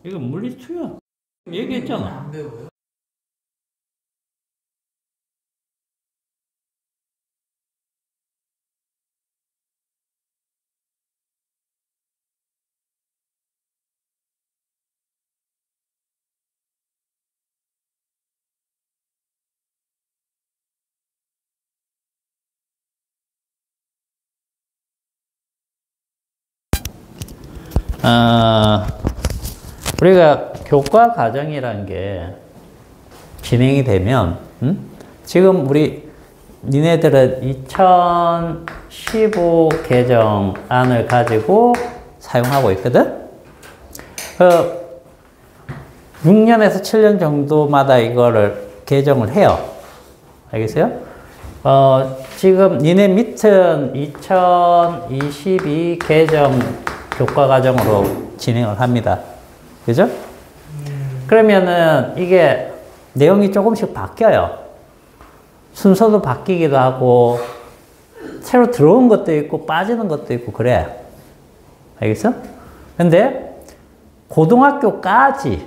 이거 물리투야. 얘기했잖아. 안 배워요? 우리가 교과 과정이라는 게 진행이 되면, 지금 우리 니네들은 2015 개정안을 가지고 사용하고 있거든? 6년에서 7년 정도마다 이거를 개정을 해요. 알겠어요? 지금 니네 밑은 2022 개정 교과 과정으로 진행을 합니다. 그죠? 그러면은 이게 내용이 조금씩 바뀌어요. 순서도 바뀌기도 하고, 새로 들어온 것도 있고, 빠지는 것도 있고, 그래. 알겠어? 근데, 고등학교까지,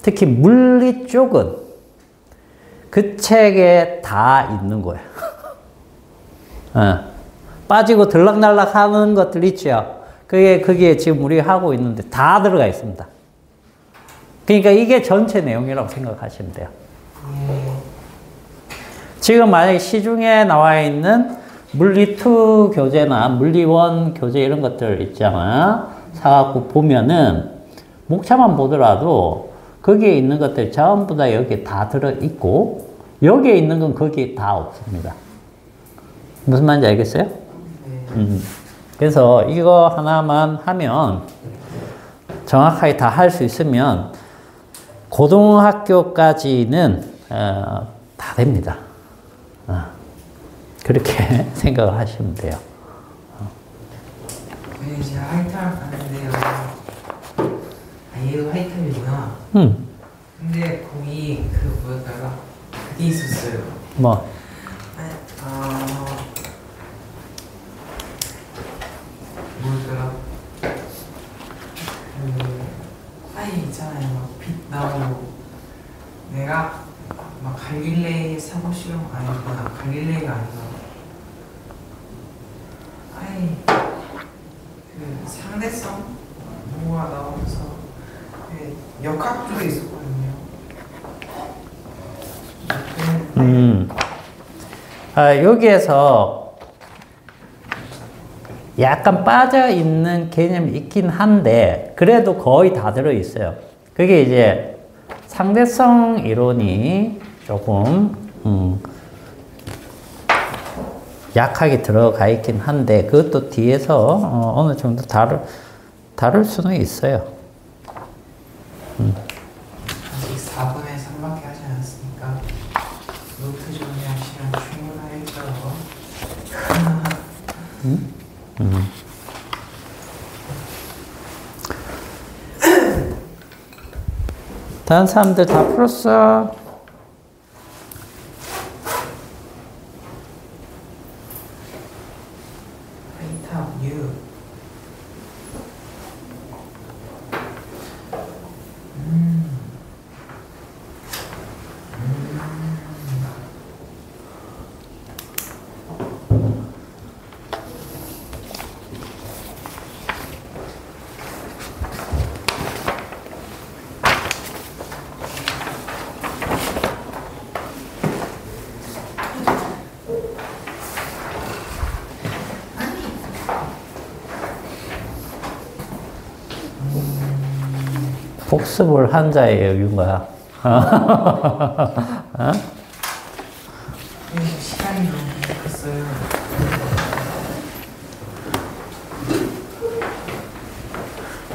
특히 물리 쪽은 그 책에 다 있는 거예요. 빠지고 들락날락 하는 것들 있죠. 그게 지금 우리 하고 있는데 다 들어가 있습니다. 그러니까 이게 전체 내용이라고 생각하시면 돼요. 지금 만약에 시중에 나와 있는 물리2 교재나 물리1 교재 이런 것들 있잖아. 사갖고 보면은 목차만 보더라도 거기에 있는 것들 전부 다 여기에 다 들어있고 여기에 있는 건 거기에 다 없습니다. 무슨 말인지 알겠어요? 그래서 이거 하나만 하면 정확하게 다 할 수 있으면 고등학교까지는 다 됩니다. 그렇게 생각을 하시면 돼요. 네, 제가 하이탈 가는데요. 얘도 하이탈이구나. 근데 거기 그 뭐였더라? 그게 있었어요. 뭐? 뭐였더라? 아이 있잖아요. 막 빛 나오고 내가 막 갈릴레이 사고실험 아니구나. 갈릴레이가 아니라 아이 그 상대성 뭐가 나오면서 그 역학 쪽에 있었거든요. 여기에서 약간 빠져있는 개념이 있긴 한데 그래도 거의 다 들어있어요. 그게 이제 상대성 이론이 조금 약하게 들어가 있긴 한데 그것도 뒤에서 어느 정도 다룰 수는 있어요. 아직 4분의 3밖에 하지 않았으니까 노트 정리하시면 충분하겠죠. 다른 사람들 다 풀었어? 하이탑 U 복습을 한 자의 여유인가? 시간이 너무 부족했어요.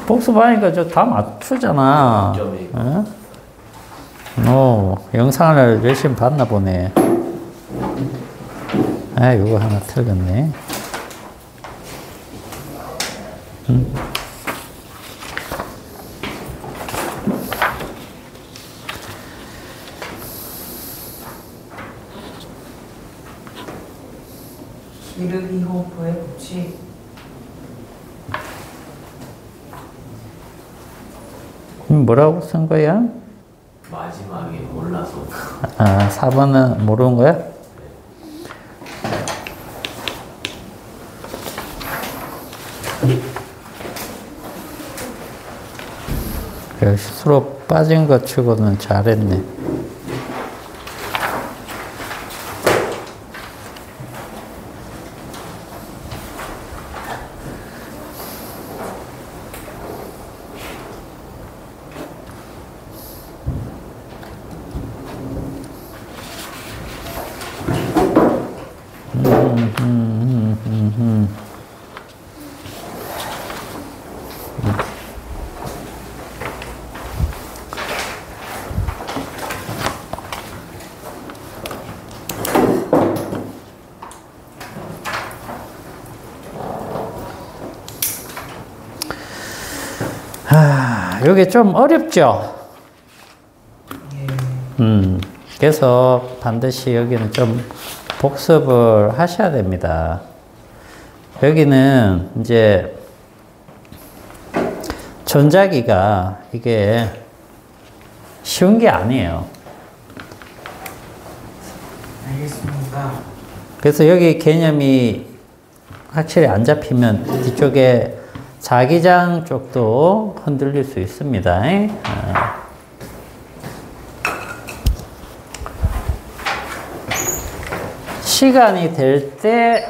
복습하니까 저 다 맞추잖아. 영상을 열심히 봤나 보네. 이거 하나 틀렸네. 기르히호프의 법칙 뭐라고 쓴 거야? 마지막에 몰라서. 아, 4번은 모르는 거야? 역시 수로 빠진 것 치고는 잘했네. 이게 좀 어렵죠? 그래서 반드시 여기는 좀 복습을 하셔야 됩니다. 여기는 이제 전자기가 이게 쉬운 게 아니에요. 알겠습니다. 그래서 여기 개념이 확실히 안 잡히면 뒤쪽에 자기장 쪽도 흔들릴 수 있습니다. 시간이 될 때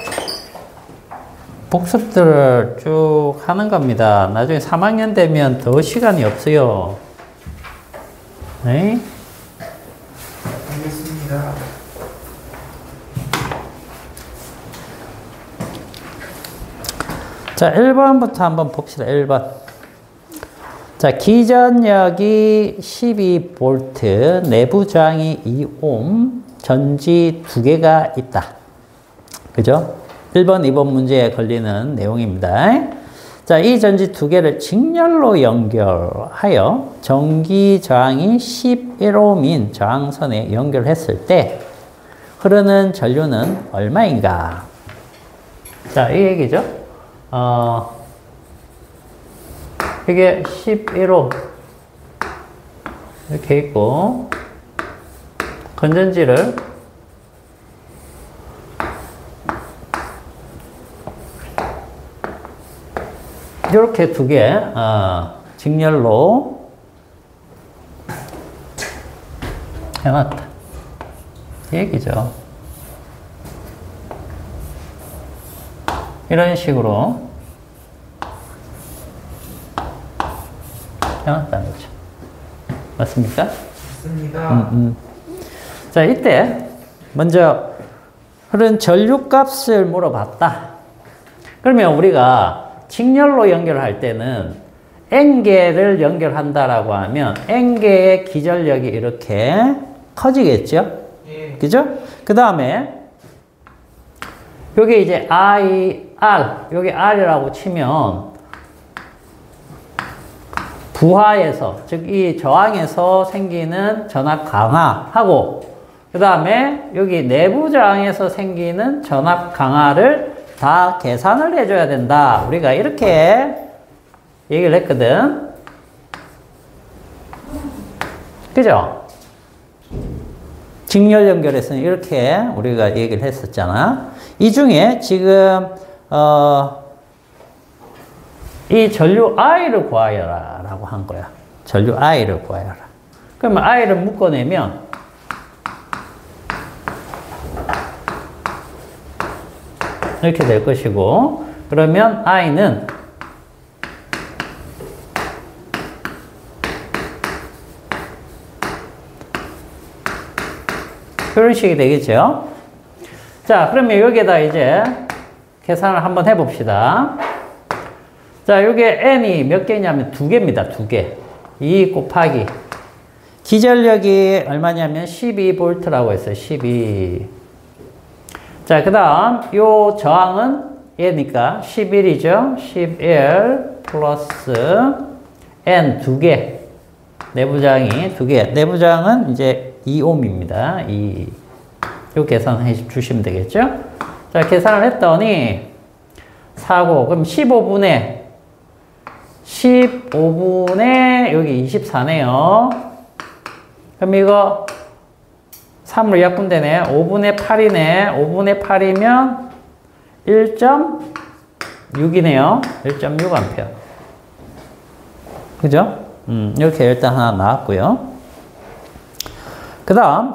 복습들을 쭉 하는 겁니다. 나중에 3학년 되면 더 시간이 없어요. 네? 알겠습니다. 자, 1번부터 한번 봅시다. 1번. 자, 기전력이 12V, 내부 저항이 2옴, 전지 2개가 있다. 그죠? 1번, 2번 문제에 걸리는 내용입니다. 자, 이 전지 2개를 직렬로 연결하여 전기 저항이 11옴인 저항선에 연결했을 때 흐르는 전류는 얼마인가? 자, 이 얘기죠. 이게 11옴 이렇게 있고 건전지를 이렇게 두 개 직렬로 해놨다 이 얘기죠. 이런 식으로 해놨다는 거죠. 맞습니까? 맞습니다. 자, 이때 먼저 흐른 전류값을 물어봤다. 그러면 우리가 직렬로 연결할 때는 N개를 연결한다라고 하면 N개의 기전력이 이렇게 커지겠죠? 예. 그죠? 그 다음에 요게 이제 R, 요게 R이라고 치면 부하에서, 즉 이 저항에서 생기는 전압 강화하고 그 다음에 여기 내부 저항에서 생기는 전압 강화를 다 계산을 해줘야 된다. 우리가 이렇게 얘기를 했거든. 그죠? 직렬 연결했으니 이렇게 우리가 얘기를 했었잖아. 이 중에 지금 이 전류 I를 구하여라 라고 한 거야. 전류 I를 구하여라. 그러면 I를 묶어내면 이렇게 될 것이고, 그러면 I는 이런 식이 되겠죠. 자, 그러면 여기에다 이제 계산을 한번 해봅시다. 자, 요게 N이 몇 개냐면 2개입니다. 2개. 2 곱하기. 기전력이 얼마냐면 12V라고 했어요. 12. 자, 그 다음, 요 저항은 얘니까 11이죠. 11 플러스 N 2개. 내부 저항이 2개. 내부 저항은 이제 2옴입니다. 요 계산해 주시면 되겠죠. 자, 계산을 했더니 4고, 그럼 15분의 15분의 여기 24네요. 그럼 이거 3으로 약분되네. 5분의 8이네. 5분의 8이면 1.6이네요. 1.6A. 그죠? 이렇게 일단 하나 나왔고요. 그 다음,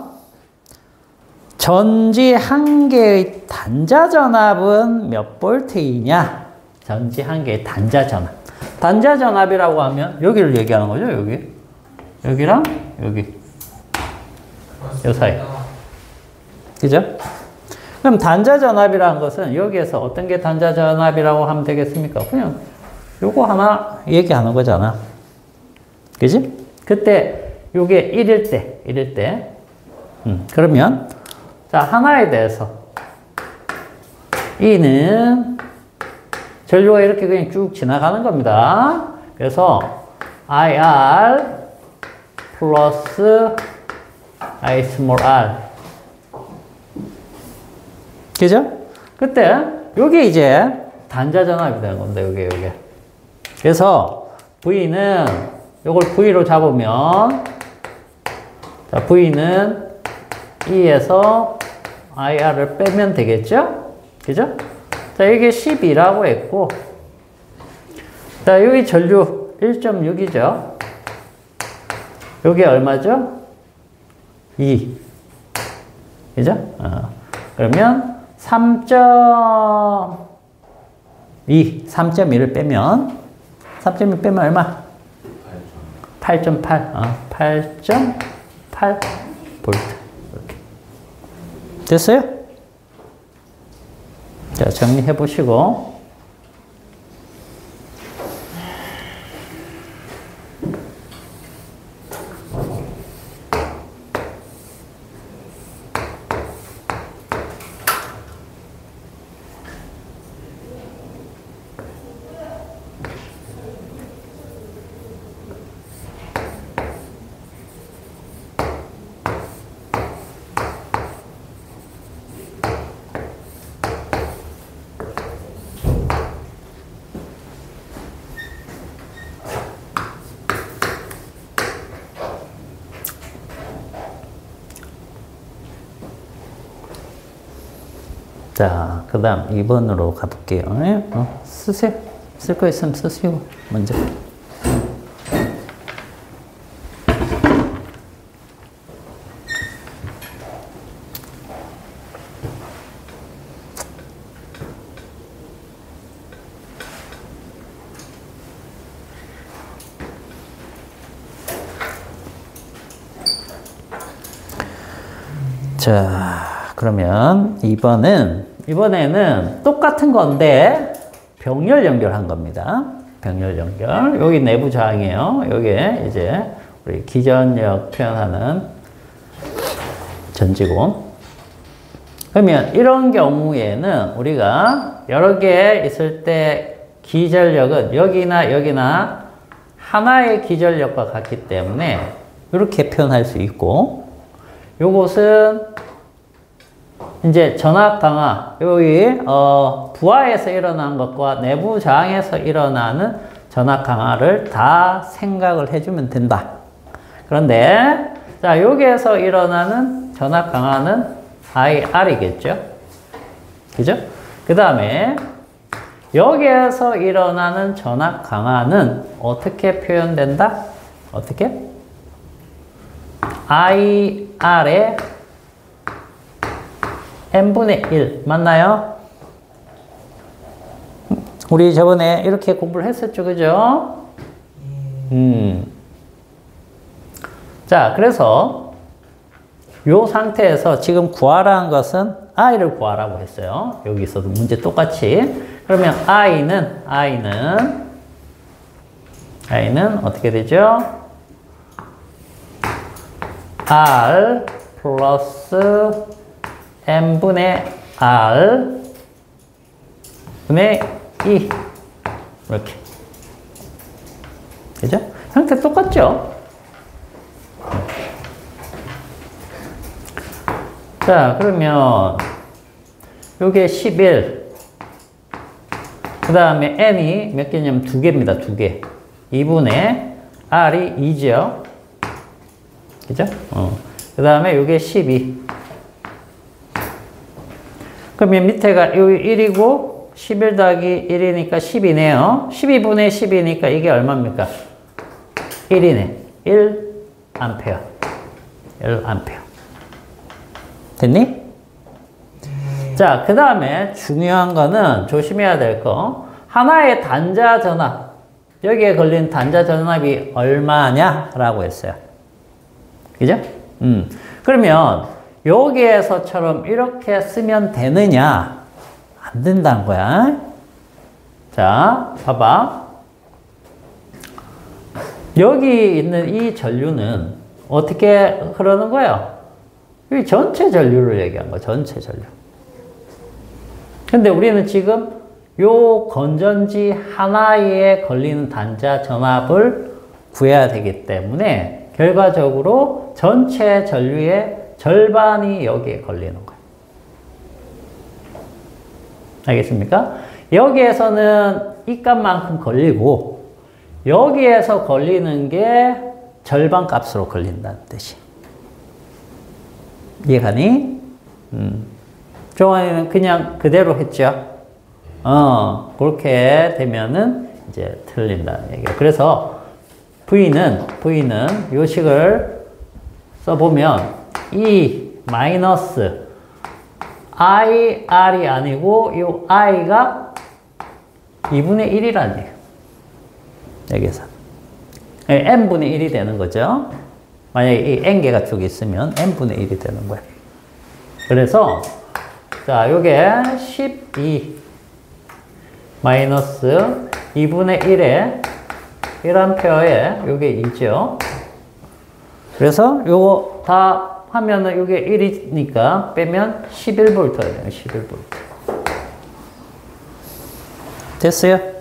전지 한 개의 단자 전압은 몇 볼트이냐? 전지 한 개의 단자 전압. 단자 전압이라고 하면 여기를 얘기하는 거죠, 여기. 여기랑 여기. 요 사이. 그죠? 그럼 단자 전압이라는 것은 여기에서 어떤 게 단자 전압이라고 하면 되겠습니까? 그냥 요거 하나 얘기하는 거잖아. 그지? 그때 요게 1일 때. 그러면 자, 하나에 대해서 E는 전류가 이렇게 그냥 쭉 지나가는 겁니다. 그래서 IR 플러스 I small r. 그죠? 그때 요게 이제 단자 전압이 되는 겁니다. 요게. 그래서 V는 요걸 V로 잡으면 자, V는 E에서 IR을 빼면 되겠죠? 그죠? 자, 이게 12라고 했고, 자, 여기 전류 1.6이죠? 요게 얼마죠? 2. 그죠? 그러면 3.2를 빼면, 3.2 빼면 얼마? 8.8. 8.8 볼트. 이렇게. 됐어요? 자, 정리해 보시고. 자, 그 다음 2번으로 가볼게요. 쓰세요. 쓸 거 있으면 쓰시고, 먼저. 자, 그러면 이번에는 똑같은 건데 병렬 연결한 겁니다. 병렬 연결. 여기 내부 저항이에요. 여기에 이제 우리 기전력 표현하는 전지고. 그러면 이런 경우에는 우리가 여러 개 있을 때 기전력은 여기나 하나의 기전력과 같기 때문에 이렇게 표현할 수 있고, 요것은 이제 전압 강화, 여기 부하에서 일어난 것과 내부 저항에서 일어나는 전압 강화를 다 생각을 해주면 된다. 그런데 자, 여기에서 일어나는 전압 강화는 IR이겠죠. 그죠? 그 다음에 여기에서 일어나는 전압 강화는 어떻게 표현된다? 어떻게? IR의 n분의 1 맞나요? 우리 저번에 이렇게 공부를 했었죠, 그죠? 자, 그래서 요 상태에서 지금 구하라는 것은 i를 구하라고 했어요. 여기 있어도 문제 똑같이. 그러면 i는 어떻게 되죠? r 플러스 n분의 r 분의 2 이렇게. 그죠? 형태 똑같죠? 자, 그러면 요게 11. 그 다음에 n이 몇 개냐면 2개입니다. 2개. 2분의 R이 2죠. 그죠? 그 다음에 이게 12. 그러면 밑에가 여기 1이고 11 더하기 1이니까 10이네요. 12분의 10이니까 이게 얼마입니까? 1이네. 1A. 1A. 됐니? 자, 그 다음에 중요한 거는 조심해야 될 거. 하나의 단자 전압. 여기에 걸린 단자 전압이 얼마냐라고 했어요. 그죠? 그러면 여기에서처럼 이렇게 쓰면 되느냐? 안 된다는 거야. 자, 봐봐. 여기 있는 이 전류는 어떻게 흐르는 거예요? 이 전체 전류를 얘기한 거야. 전체 전류. 근데 우리는 지금 요 건전지 하나에 걸리는 단자 전압을 구해야 되기 때문에 결과적으로 전체 전류의 절반이 여기에 걸리는 거예요. 알겠습니까? 여기에서는 이 값만큼 걸리고 여기에서 걸리는 게 절반 값으로 걸린다는 뜻이. 이해가니? 종아리는 그냥 그대로 했죠. 그렇게 되면은 이제 틀린다는 얘기예요. 그래서 V는 요 식을 써보면 E 마이너스 I, R이 아니고 요 I가 2분의 1이라는 얘기예요. 여기서. N분의 1이 되는 거죠. 만약에 이 N개가 쭉 있으면 N분의 1이 되는 거예요. 그래서 자, 요게 12 마이너스 2분의 1에 1A에 요게 2죠. 그래서 요거 다 하면은 요게 1이니까 빼면 11V가 돼요. 11V. 됐어요?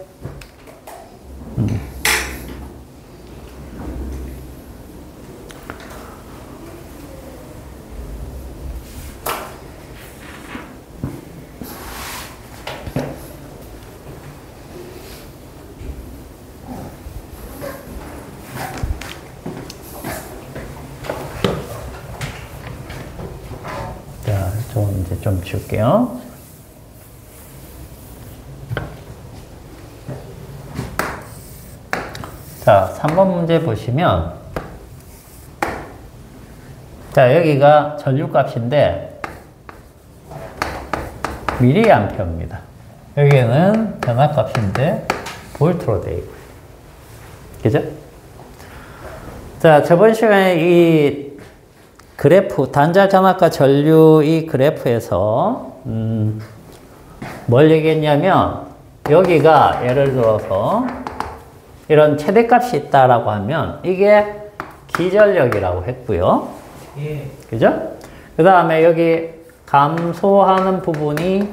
좀 지울게요. 자, 3번 문제 보시면 자, 여기가 전류값인데 미리암페어입니다. 여기는 전압값인데 볼트로 되어 있고요. 그죠? 자, 저번 시간에 이 그래프, 단자 전압과 전류 이 그래프에서 뭘 얘기했냐면 여기가 예를 들어서 이런 최대값이 있다라고 하면 이게 기전력이라고 했고요. 예. 그죠? 그 다음에 여기 감소하는 부분이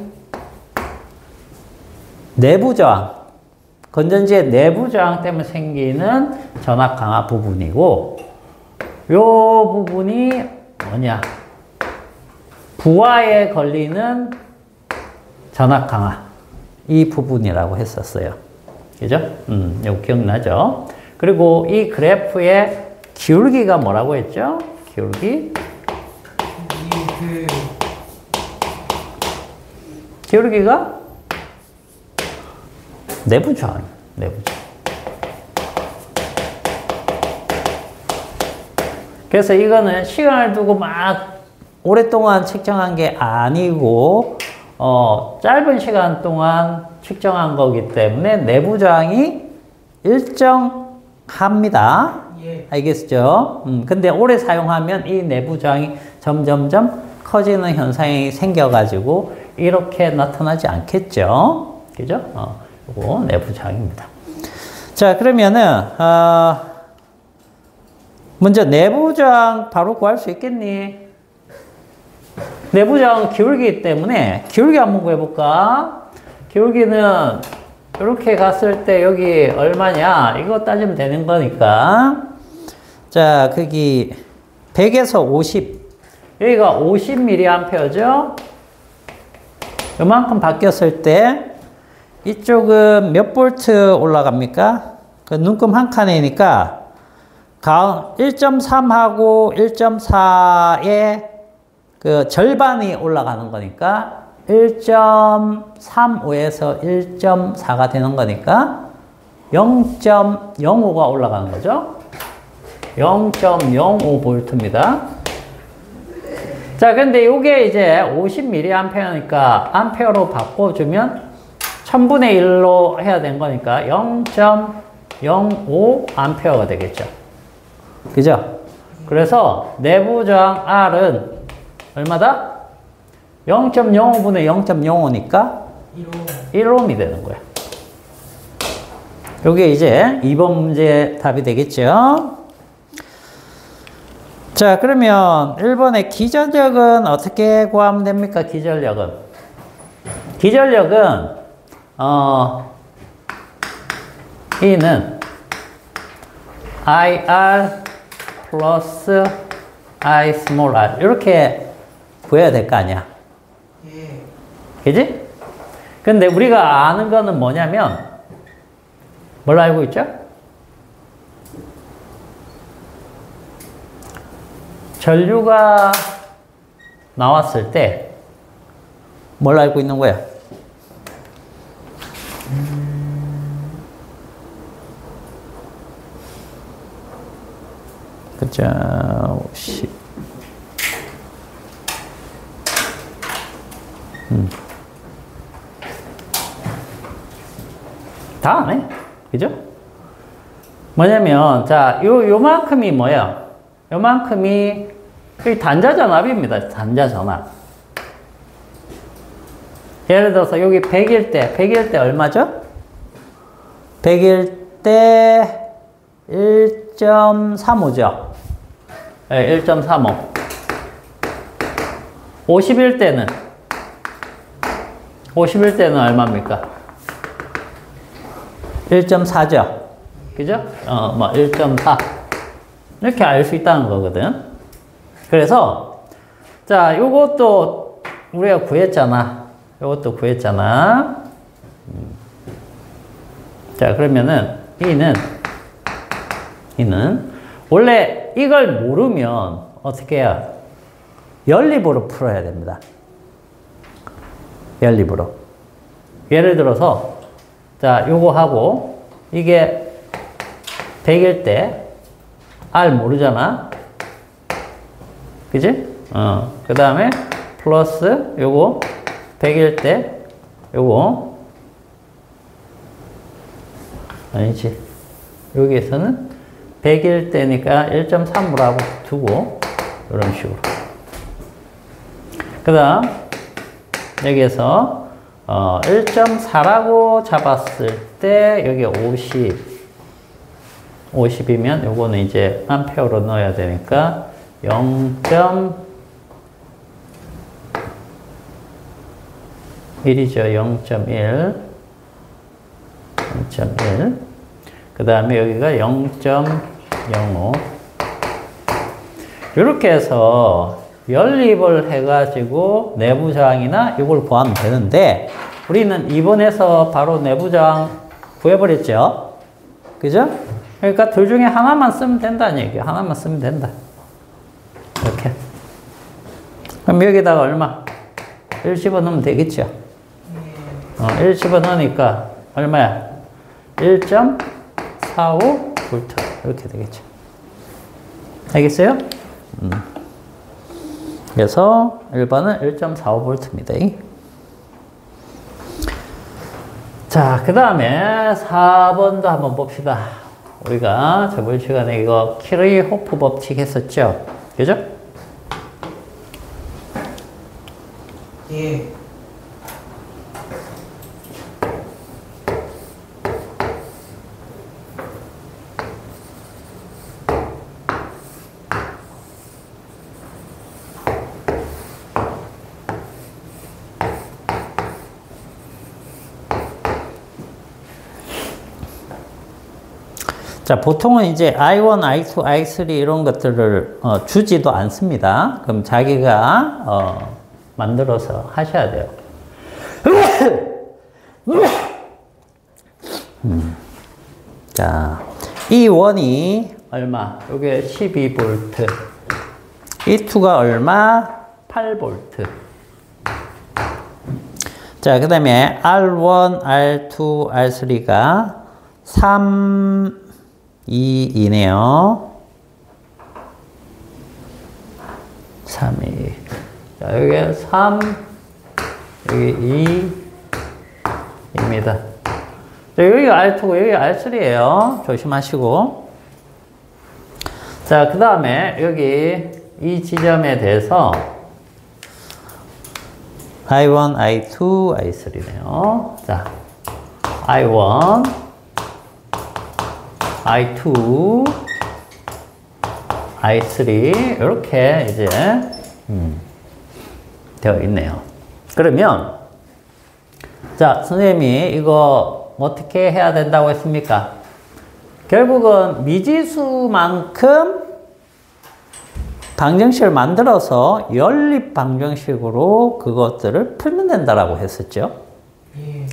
내부 저항, 건전지의 내부 저항 때문에 생기는 전압 강화 부분이고 요 부분이 뭐냐? 부하에 걸리는 전압 강화. 이 부분이라고 했었어요. 그죠? 이거 기억나죠? 그리고 이 그래프의 기울기가 뭐라고 했죠? 기울기? 기울기가 내부 저항. 내부 저항. 그래서 이거는 시간을 두고 막 오랫동안 측정한 게 아니고 짧은 시간 동안 측정한 거기 때문에 내부 저항이 일정합니다. 예. 알겠죠? 근데 오래 사용하면 이 내부 저항이 점점점 커지는 현상이 생겨가지고 이렇게 나타나지 않겠죠? 그죠? 이거 내부 저항입니다. 자, 그러면은 먼저 내부 저항 바로 구할 수 있겠니? 내부 저항은 기울기이기 때문에 기울기 한번 구해볼까? 기울기는 이렇게 갔을 때 여기 얼마냐? 이거 따지면 되는 거니까. 자, 거기 100에서 50. 여기가 50mA죠? 이만큼 바뀌었을 때 이쪽은 몇 볼트 올라갑니까? 그 눈금 한 칸이니까 1.3하고 1.4의 그 절반이 올라가는 거니까 1.35에서 1.4가 되는 거니까 0.05가 올라가는 거죠. 0.05V입니다. 자, 근데 이게 이제 50mA니까 암페어로 바꿔주면 1000분의 1로 해야 되는 거니까 0.05A가 되겠죠. 그죠? 그래서 내부 저항 R은 얼마다? 0.05분의 0.05니까 1ohm이 되는 거예요. 요게 이제 2번 문제 답이 되겠죠. 자, 그러면 1번의 기전력은 어떻게 구하면 됩니까? 기전력은 E는 IR 플러스 I 스몰 r 이렇게 구해야 될 거 아니야. 예. 그지? 근데 우리가 아는 거는 뭐냐면 뭘 알고 있죠? 전류가 나왔을 때 뭘 알고 있는 거야? 그죠? 50. 다 안 해. 그죠? 뭐냐면, 자, 요만큼이 뭐야? 요만큼이 단자전압입니다. 단자전압. 예를 들어서 여기 100일 때 얼마죠? 100일 때 1.35죠. 네, 1.35. 50일 때는 얼마입니까? 1.4죠. 그죠? 1.4. 이렇게 알 수 있다는 거거든. 그래서, 자, 요것도 우리가 구했잖아. 자, 그러면은, E는, 원래 이걸 모르면 어떻게 해야? 연립으로 풀어야 됩니다. 연립으로. 예를 들어서, 자, 요거 하고, 이게 100일 때, R 모르잖아. 그지? 그 다음에, 플러스, 요거, 100일 때, 요거, 아니지. 여기에서는 100일 때니까 1.3으로 두고, 이런 식으로. 그 다음, 여기에서, 1.4라고 잡았을 때, 여기 50이면 요거는 이제 암페어로 넣어야 되니까 0.1이죠. 0.1. 그 다음에 여기가 0.05. 이렇게 해서 연립을 해가지고 내부 저항이나 이걸 구하면 되는데 우리는 2번에서 바로 내부 저항 구해버렸죠. 그죠? 그러니까 둘 중에 하나만 쓰면 된다는 얘기야. 하나만 쓰면 된다. 이렇게. 그럼 여기다가 얼마? 1 집어넣으면 되겠죠. 1 집어넣으니까 얼마야? 1.45V 이렇게 되겠죠. 알겠어요? 그래서 1번은 1.45V입니다. 자, 그 다음에 4번도 한번 봅시다. 우리가 저번 시간에 이거 키르호프 법칙 했었죠? 그죠? 예. 자, 보통은 이제 I1, I2, I3 이런 것들을 주지도 않습니다. 그럼 자기가 만들어서 하셔야 돼요. 자, 이 원이 얼마? 요게 12V. 이 2가 얼마? 8V. 자, 그 다음에 R1, R2, R3가 3, 2이네요. 3, 2. 자, 여기 3, 여기 2입니다. 자, 여기가 R2고 여기가 R3예요. 조심하시고. 자, 그 다음에 여기 이 지점에 대해서 I1, I2, I3네요. 자, I1, I2, I3 이렇게 이제 되어 있네요. 그러면 자, 선생님이 이거 어떻게 해야 된다고 했습니까? 결국은 미지수만큼 방정식을 만들어서 연립 방정식으로 그것들을 풀면 된다라고 했었죠.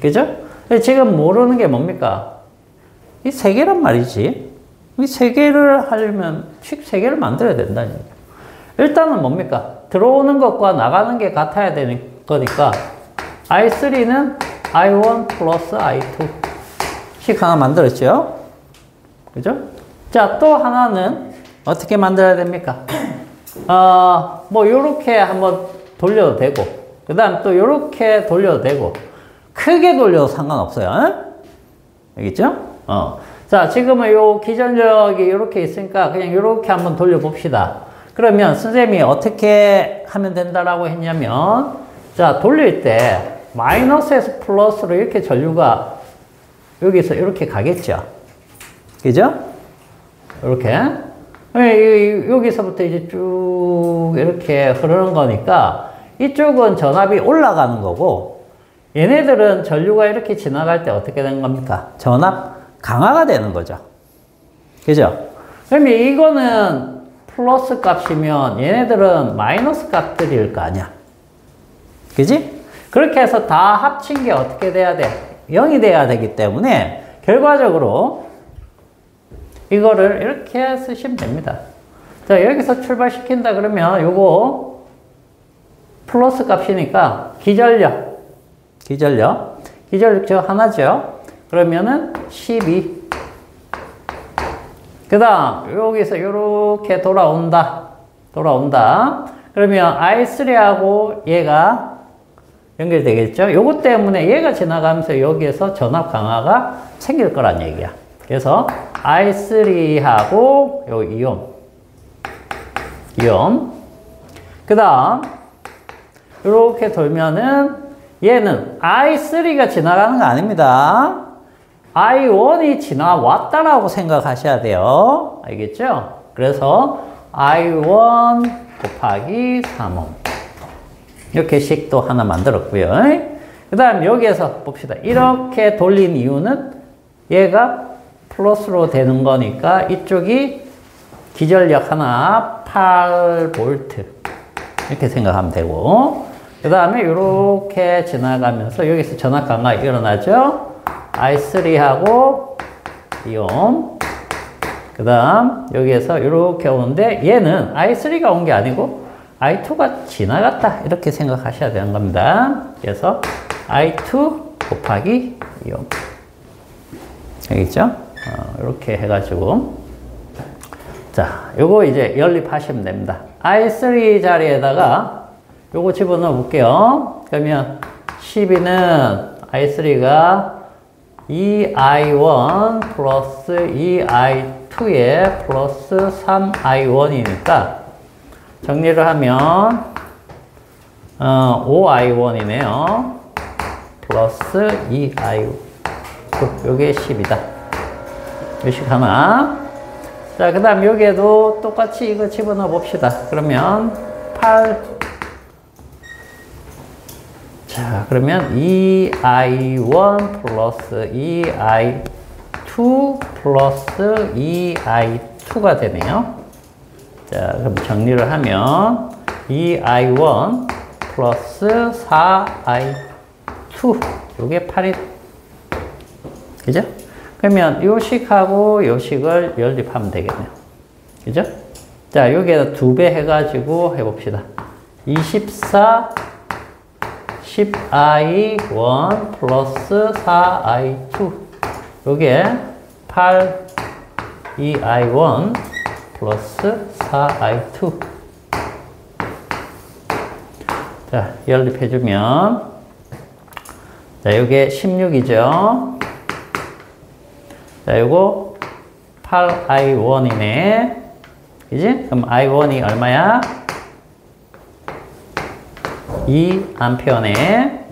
그죠? 지금 모르는 게 뭡니까? 이 세 개란 말이지. 이 세 개를 하려면 식 세 개를 만들어야 된다니까. 일단은 뭡니까? 들어오는 것과 나가는 게 같아야 되는 거니까 I3는 I1 플러스 I2 식 하나 만들었죠. 그죠? 자, 또 하나는 어떻게 만들어야 됩니까? 뭐 요렇게 한번 돌려도 되고 그 다음 또 요렇게 돌려도 되고 크게 돌려도 상관없어요. 알겠죠? 자, 지금은 요 기전력이 이렇게 있으니까 그냥 이렇게 한번 돌려봅시다. 그러면 선생님이 어떻게 하면 된다라고 했냐면, 자, 돌릴 때 마이너스에서 플러스로 이렇게 전류가 여기서 이렇게 가겠죠. 그죠? 이렇게. 여기서부터 이제 쭉 이렇게 흐르는 거니까 이쪽은 전압이 올라가는 거고 얘네들은 전류가 이렇게 지나갈 때 어떻게 되는 겁니까? 전압 강화가 되는 거죠. 그죠? 그러면 이거는 플러스 값이면 얘네들은 마이너스 값들일 거 아니야. 그지? 그렇게 해서 다 합친 게 어떻게 돼야 돼? 0이 돼야 되기 때문에 결과적으로 이거를 이렇게 쓰시면 됩니다. 자, 여기서 출발시킨다 그러면 요거 플러스 값이니까 기전력 저 하나죠. 그러면은 12. 그 다음 여기서 요렇게 돌아온다. 그러면 I3하고 얘가 연결되겠죠. 요것 때문에 얘가 지나가면서 여기에서 전압 강화가 생길 거란 얘기야. 그래서 I3하고 요 이온. 그 다음 이렇게 돌면은 얘는 I3가 지나가는 거 아닙니다. I1이 지나왔다라고 생각하셔야 돼요. 알겠죠? 그래서 I1 곱하기 3옴 이렇게 식도 하나 만들었고요. 그 다음 여기에서 봅시다. 이렇게 돌린 이유는 얘가 플러스로 되는 거니까 이쪽이 기전력 하나 8V 이렇게 생각하면 되고 그 다음에 이렇게 지나가면서 여기서 전압 강화가 일어나죠. I3하고 이온 그 다음 여기에서 이렇게 오는데 얘는 I3가 온 게 아니고 I2가 지나갔다 이렇게 생각하셔야 되는 겁니다. 그래서 I2 곱하기 이온 알겠죠? 이렇게 해가지고 자, 요거 이제 연립하시면 됩니다. I3 자리에다가 요거 집어넣어 볼게요. 그러면 12는 I3가 2I1 플러스 2I2에 플러스 3I1이니까 정리를 하면 5I1이네요. 플러스 2I2 요게 10이다. 요식 하나. 자, 그 다음 여기에도 똑같이 이거 집어넣어 봅시다. 그러면 8. 자, 그러면 2I1 플러스 2I2 플러스 2I2가 되네요. 자, 그럼 정리를 하면 2I1 플러스 4I2 요게 8이 그죠? 그러면 요 식하고 요 식을 연립하면 되겠네요. 그죠? 자, 여기에다 2배 해가지고 해봅시다. 24 10i1 플러스 4i2 요게 8 2i1 플러스 4i2 자, 연립해주면 자, 요게 16이죠. 자, 요거 8i1이네. 그지? 그럼 i1이 얼마야? 2A네.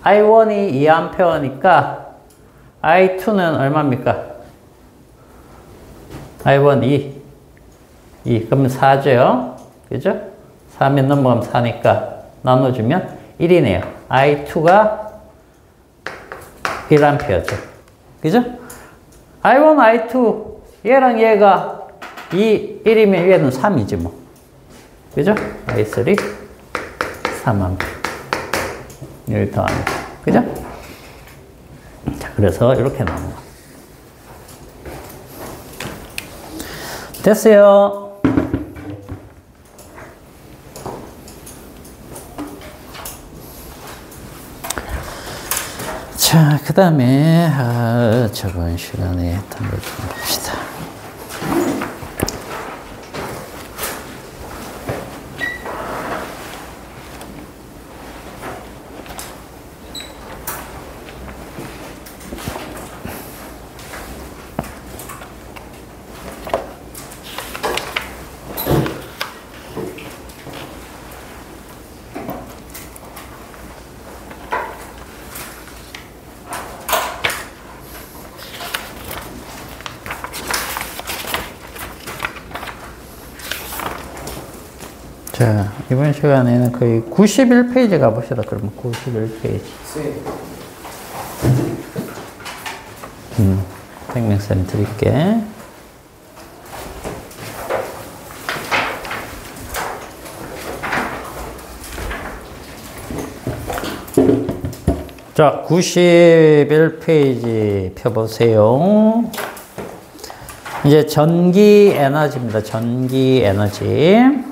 i1이 2A니까 i2는 얼마입니까? i1 2. 그러면 4죠. 그죠? 4면 넘어가면 4니까 나눠주면 1이네요. i2가 1A죠. 그죠? i1, i2 얘랑 얘가 1이면 얘는 3이지 뭐. 그죠? i3 3A 여기 더합니다. 그죠? 자, 그래서 이렇게 나온 거. 됐어요. 자, 그 다음에 저번 시간에 했던 걸 좀 봅시다. 자, 이번 시간에는 거의 91페이지 가봅시다. 그러면 91페이지. 생명쌤 드릴게. 자, 91페이지 펴보세요. 이제 전기 에너지입니다. 전기 에너지.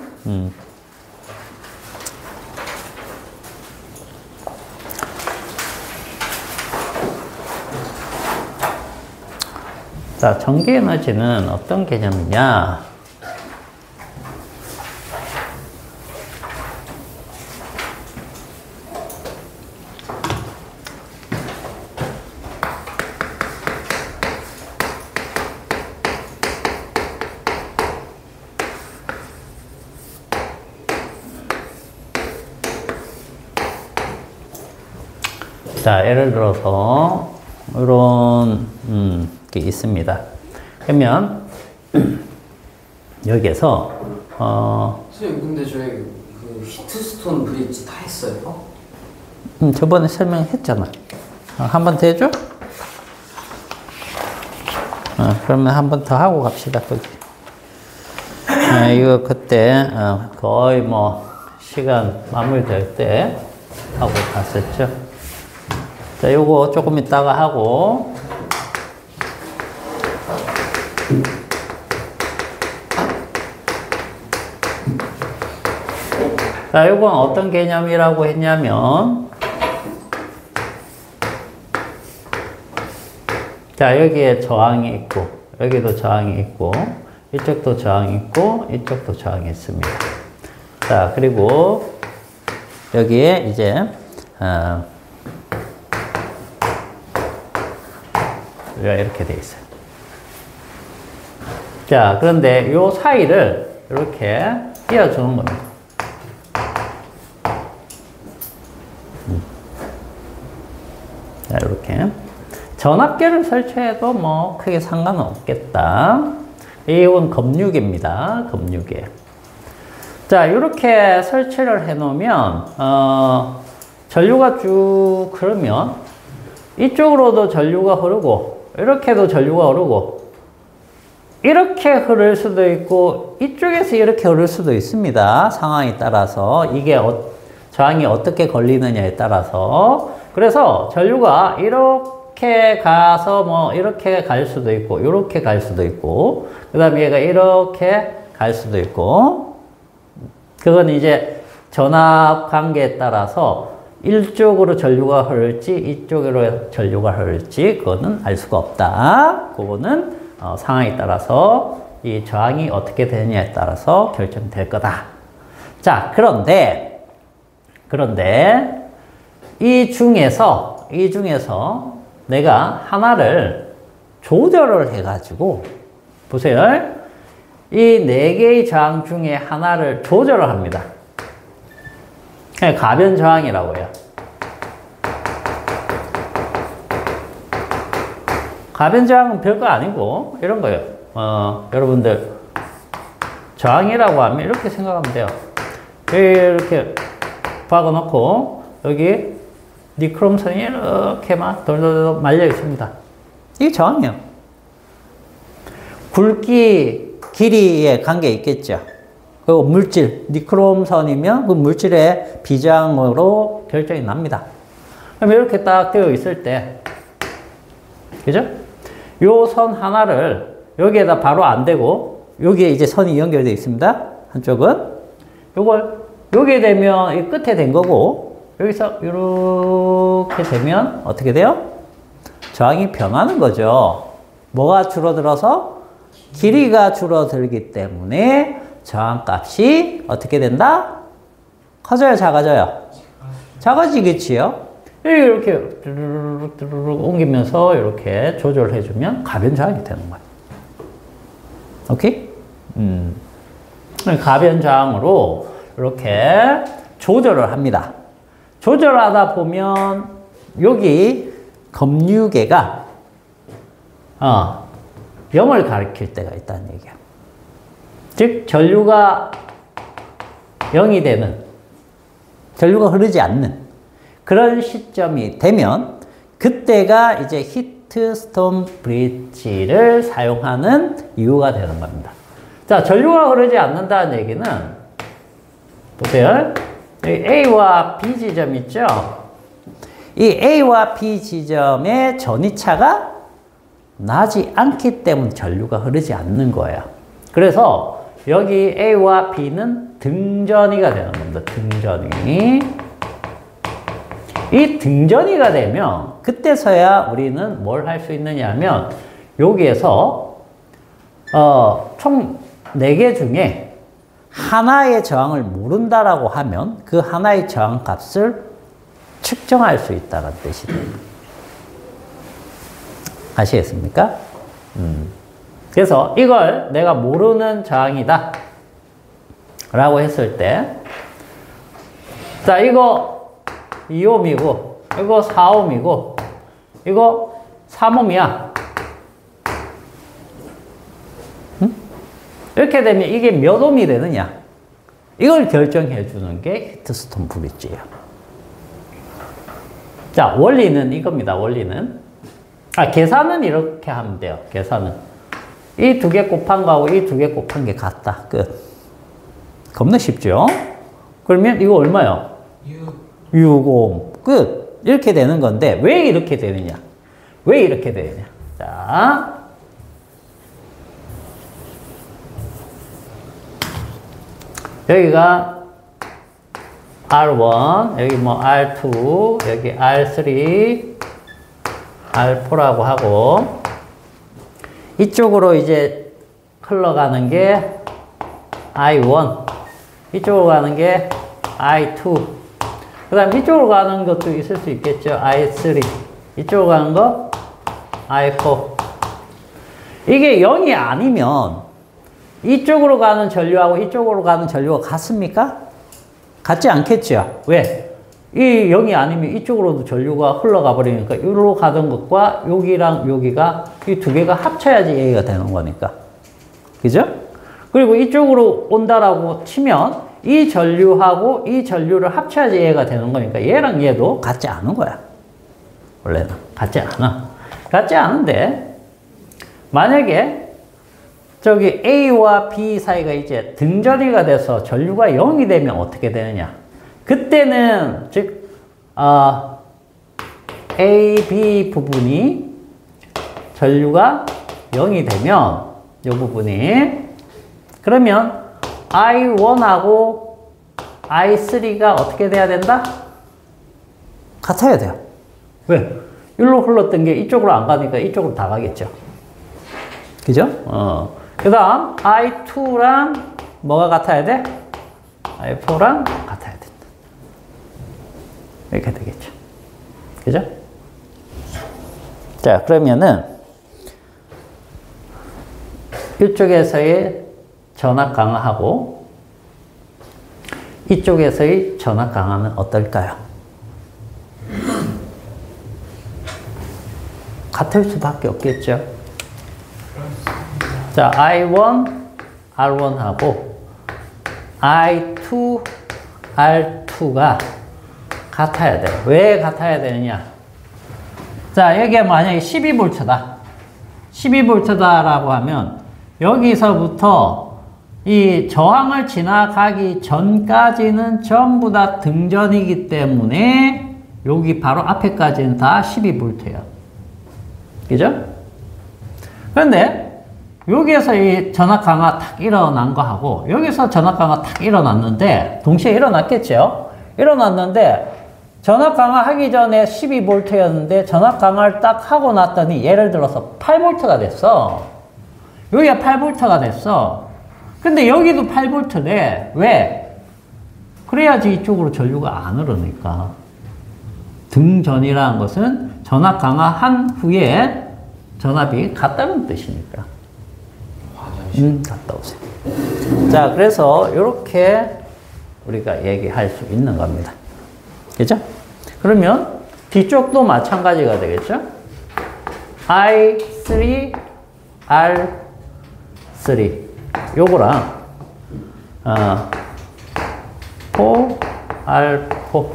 자, 전기 에너지는 어떤 개념이냐? 자, 예를 들어서 이런 게 있습니다. 그러면 여기에서 선생님 근데 저희 그 히트스톤 브릿지 다 했어요? 저번에 설명했잖아. 한 번 더 해줘? 그러면 한 번 더 하고 갑시다. 거기. 이거 그때 거의 뭐 시간 마무리될 때 하고 갔었죠. 자, 요거 조금 이따가 하고 자, 요건 어떤 개념이라고 했냐면 자, 여기에 저항이 있고 여기도 저항이 있고 이쪽도 저항이 있고 이쪽도 저항이 있습니다. 자, 그리고 여기에 이제 이렇게 돼 있어요. 자, 그런데 요 사이를 이렇게 띄워주는 겁니다. 자, 이렇게 전압계를 설치해도 뭐 크게 상관은 없겠다. 이건 검유계입니다. 검유계. 자, 이렇게 설치를 해 놓으면 전류가 쭉 흐르면 이쪽으로도 전류가 흐르고 이렇게도 전류가 흐르고 이렇게 흐를 수도 있고 이쪽에서 이렇게 흐를 수도 있습니다. 상황에 따라서 이게 저항이 어떻게 걸리느냐에 따라서. 그래서 전류가 이렇게 가서 뭐 이렇게 갈 수도 있고 이렇게 갈 수도 있고 그 다음에 얘가 이렇게 갈 수도 있고 그건 이제 전압 관계에 따라서 이쪽으로 전류가 흐를지 이쪽으로 전류가 흐를지 그거는 알 수가 없다. 그거는 상황에 따라서 이 저항이 어떻게 되느냐에 따라서 결정될 거다. 자, 그런데 이 중에서 내가 하나를 조절을 해가지고 보세요. 이 4개의 저항 중에 하나를 조절을 합니다. 그냥 가변 저항이라고 해요. 가변 저항은 별거 아니고 이런 거예요. 여러분들 저항이라고 하면 이렇게 생각하면 돼요. 이렇게 박아놓고 여기 니크롬선이 이렇게만 돌돌돌 말려 있습니다. 이게 저항이에요. 굵기, 길이에 관계 있겠죠. 그리고 물질, 니크롬선이면 그 물질의 비저항으로 결정이 납니다. 그럼 이렇게 딱 되어 있을 때, 그죠? 요 선 하나를 여기에다 바로 안 대고, 여기에 이제 선이 연결되어 있습니다. 한쪽은. 요걸, 여기에 되면 이 끝에 된 거고, 여기서 이렇게 되면 어떻게 돼요? 저항이 변하는 거죠. 뭐가 줄어들어서? 길이가 줄어들기 때문에 저항값이 어떻게 된다? 커져요, 작아져요? 작아지겠지요? 이렇게 뚜루룩 옮기면서 이렇게 조절해주면 가변 저항이 되는 거예요. 오케이? 가변 저항으로 이렇게 조절을 합니다. 조절하다 보면 여기 검유계가 0을 가리킬 때가 있다는 얘기야. 즉 전류가 0이 되는, 전류가 흐르지 않는 그런 시점이 되면 그때가 이제 히트스톤 브릿지를 사용하는 이유가 되는 겁니다. 자, 전류가 흐르지 않는다는 얘기는 보세요. A와 B 지점 있죠? 이 A와 B 지점의 전위차가 나지 않기 때문에 전류가 흐르지 않는 거예요. 그래서 여기 A와 B는 등전이가 되는 겁니다. 등전이. 이 등전이가 되면 그때서야 우리는 뭘 할 수 있느냐 하면 여기에서 총 4개 중에 하나의 저항을 모른다라고 하면 그 하나의 저항 값을 측정할 수 있다는 뜻이 됩니다. 아시겠습니까? 그래서 이걸 내가 모르는 저항이다 라고 했을 때, 자, 이거 2옴이고 이거 4옴이고 이거 3옴이야. 이렇게 되면 이게 몇 옴이 되느냐, 이걸 결정해 주는 게 히트스톤 브릿지예요. 자, 원리는 이겁니다. 원리는 계산은 이렇게 하면 돼요. 계산은 이 2개 곱한 거하고 이 2개 곱한 게 같다. 끝. 겁나 쉽죠? 그러면 이거 얼마요? 6옴. 끝. 이렇게 되는 건데 왜 이렇게 되느냐? 왜 이렇게 되느냐? 자, 여기가 R1, 여기 뭐 R2, 여기 R3, R4라고 하고, 이쪽으로 이제 흘러가는 게 I1, 이쪽으로 가는 게 I2, 그 다음 이쪽으로 가는 것도 있을 수 있겠죠. I3, 이쪽으로 가는 거 I4. 이게 0이 아니면 이쪽으로 가는 전류하고 이쪽으로 가는 전류가 같습니까? 같지 않겠죠. 왜? 이 0이 아니면 이쪽으로도 전류가 흘러가 버리니까 여기로 가던 것과 여기랑 여기가 이 2개가 합쳐야지 A가 되는 거니까. 그죠? 그리고 이쪽으로 온다라고 치면 이 전류하고 이 전류를 합쳐야지 A가 되는 거니까 얘랑 얘도 같지 않은 거야. 원래는. 같지 않아. 같지 않은데 만약에 저기 A와 B 사이가 이제 등전이가 돼서 전류가 0이 되면 어떻게 되느냐? 그때는 즉 A, B 부분이 전류가 0이 되면 이 부분이 그러면 I1하고 I3가 어떻게 돼야 된다? 같아야 돼요. 왜? 여기로 흘렀던 게 이쪽으로 안 가니까 이쪽으로 다 가겠죠. 그죠? 그 다음 I2랑 뭐가 같아야 돼? I4랑 같아야 된다. 이렇게 되겠죠. 그죠? 자, 그러면은 이쪽에서의 전압 강화하고 이쪽에서의 전압 강화는 어떨까요? 같을 수밖에 없겠죠. 자, I1, R1하고 I2, R2가 같아야 돼요. 왜 같아야 되느냐? 자, 여기가 만약에 12V다. 12V다라고 하면 여기서부터 이 저항을 지나가기 전까지는 전부 다 등전이기 때문에 여기 바로 앞에까지는 다 12V예요. 그죠? 그런데 여기에서 이 전압 강화 탁 일어난 거하고 여기서 전압 강화 탁 일어났는데 동시에 일어났겠죠? 일어났는데 전압 강화하기 전에 12V였는데 전압 강화를 딱 하고 났더니 예를 들어서 8V가 됐어. 여기가 8V가 됐어. 근데 여기도 8V래. 왜? 그래야지 이쪽으로 전류가 안 흐르니까. 등전이라는 것은 전압 강화한 후에 전압이 같다는 뜻이니까. 갔다 오세요. 자, 그래서 이렇게 우리가 얘기할 수 있는 겁니다. 그죠? 그러면 뒤쪽도 마찬가지가 되겠죠? I3, R3 요거랑 4, R4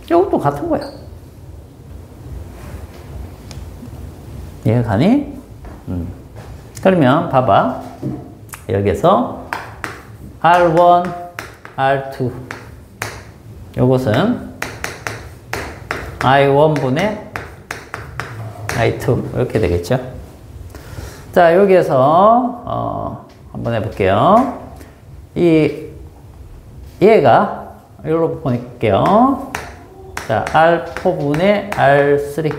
요것도 같은 거야. 이해가 가니? 그러면 봐봐. 여기서 R1, R2 요것은 I1분의 I2 이렇게 되겠죠. 자, 여기에서 한번 해볼게요. 얘가 여기로 보낼게요. 자, R4분의 R3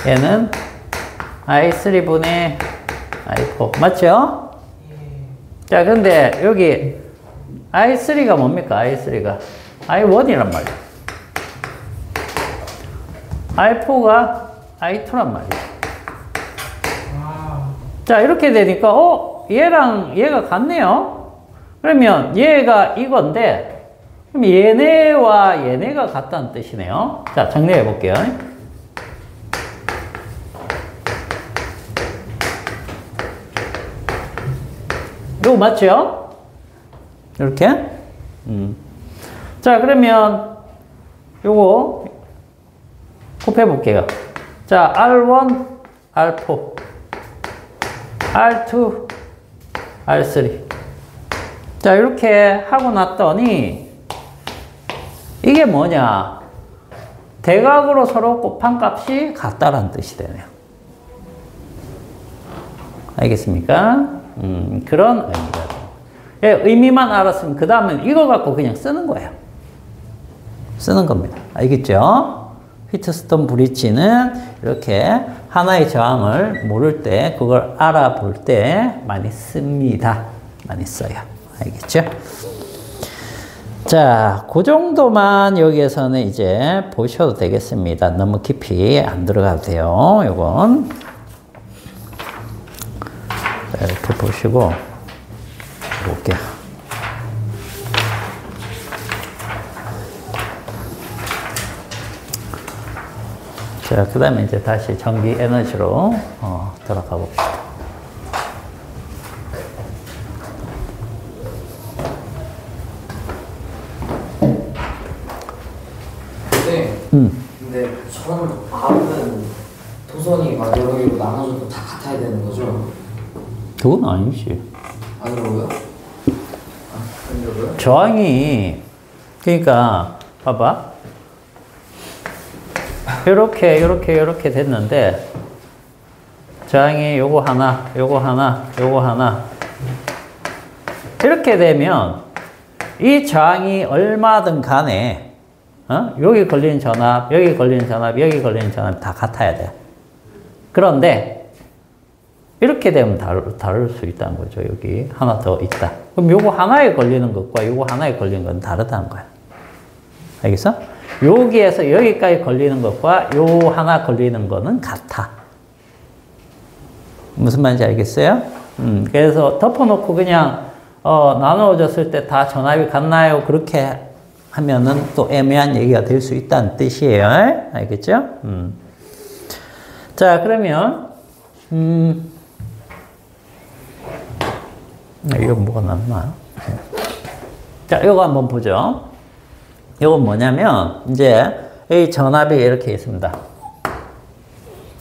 얘는 I3분의 I4 맞죠? 자, 근데 여기 I3가 뭡니까? I3가 I1이란 말이야. I4가 I2란 말이야. 자, 이렇게 되니까 얘랑 얘가 같네요. 그러면 얘가 이건데 그럼 얘네와 얘네가 같다는 뜻이네요. 자, 정리해 볼게요. 이거 맞죠? 이렇게. 자, 그러면 요거 곱해 볼게요. 자, R1, R4, R2, R3. 자, 이렇게 하고 났더니 이게 뭐냐? 대각으로 서로 곱한 값이 같다라는 뜻이 되네요. 알겠습니까? 그런 의미가 돼요. 예, 의미만 알았으면 그 다음엔 이거 갖고 그냥 쓰는 거예요. 쓰는 겁니다. 알겠죠? 휘트스톤 브릿지는 이렇게 하나의 저항을 모를 때 그걸 알아볼 때 많이 씁니다. 많이 써요. 알겠죠? 자, 그 정도만 여기에서는 이제 보셔도 되겠습니다. 너무 깊이 안 들어가도 돼요. 요건 이렇게 보시고 볼게요. 자, 그 다음에 이제 다시 전기 에너지로 들어가 봅시다. 근데 저런 밥은 도선이 막 여러 개로 나눠줘도 다 같아야 되는 거죠? 그건 아니지. 안 그러고요? 아, 그러고요? 저항이 그러니까 봐봐. 요렇게 됐는데, 저항이 요거 하나, 요거 하나, 요거 하나. 이렇게 되면, 이 저항이 얼마든 간에, 여기 걸린 전압, 여기 걸린 전압, 여기 걸린 전압 다 같아야 돼. 그런데, 이렇게 되면 다를 수 있다는 거죠. 여기 하나 더 있다. 그럼 요거 하나에 걸리는 것과 요거 하나에 걸리는 건 다르다는 거야. 알겠어? 여기에서 여기까지 걸리는 것과 요 하나 걸리는 거는 같아. 무슨 말인지 알겠어요? 그래서 덮어놓고 그냥 나누어졌을 때 다 전압이 같나요? 그렇게 하면은 또 애매한 얘기가 될 수 있다는 뜻이에요. 알겠죠? 자, 그러면 이거 뭐가 남나? 자, 이거 한번 보죠. 이건 뭐냐면, 이제, 이 전압이 이렇게 있습니다.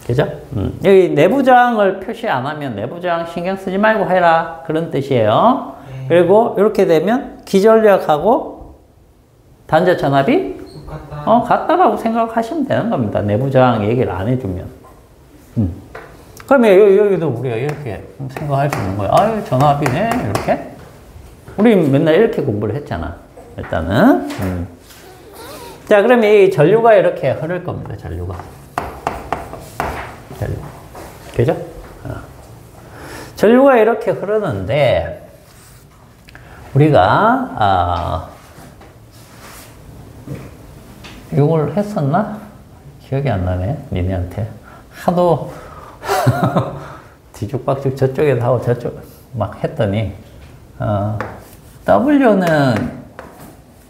그죠? 여기 내부 저항을 표시 안 하면 내부 저항 신경 쓰지 말고 해라. 그런 뜻이에요. 그리고 이렇게 되면 기전력하고 단자 전압이 같다라고 생각하시면 되는 겁니다. 내부 저항 얘기를 안 해주면. 그러면 여기도 우리가 이렇게 생각할 수 있는 거예요. 아유, 전압이네. 이렇게. 우리 맨날 이렇게 공부를 했잖아. 일단은. 자, 그러면 이 전류가 이렇게 흐를 겁니다. 전류가. 그죠? 전류가 이렇게 흐르는데, 우리가, 이걸 했었나? 기억이 안 나네. 니네한테. 하도, 뒤죽박죽 저쪽에서 하고 저쪽 막 했더니, W는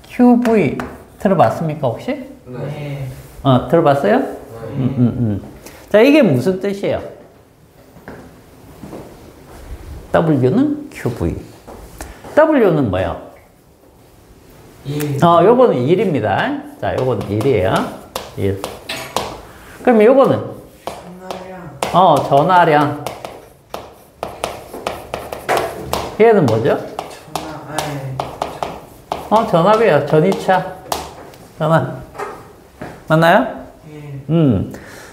QV 들어봤습니까, 혹시? 네. 들어봤어요? 자, 이게 무슨 뜻이에요? W는 QV. W는 뭐예요? 요거는 1입니다. 자, 요거는 1이에요. 1. 그럼 요거는? 전화량. 전화량. 얘는 뭐죠? 전압이에요. 전이차. 전압. 맞나요? 예.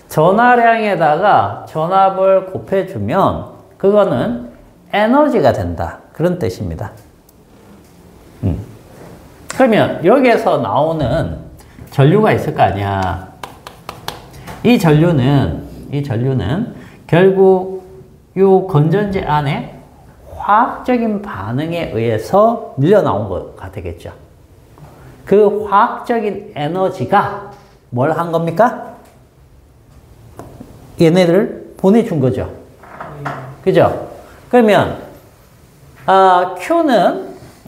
전화량에다가 전압을 곱해주면 그거는 에너지가 된다. 그런 뜻입니다. 그러면 여기에서 나오는 전류가 있을 거 아니야. 이 전류는 결국 요 건전지 안에 화학적인 반응에 의해서 밀려 나온 거가 되겠죠. 그 화학적인 에너지가 뭘 한 겁니까? 얘네들을 보내준 거죠. 그죠? 그러면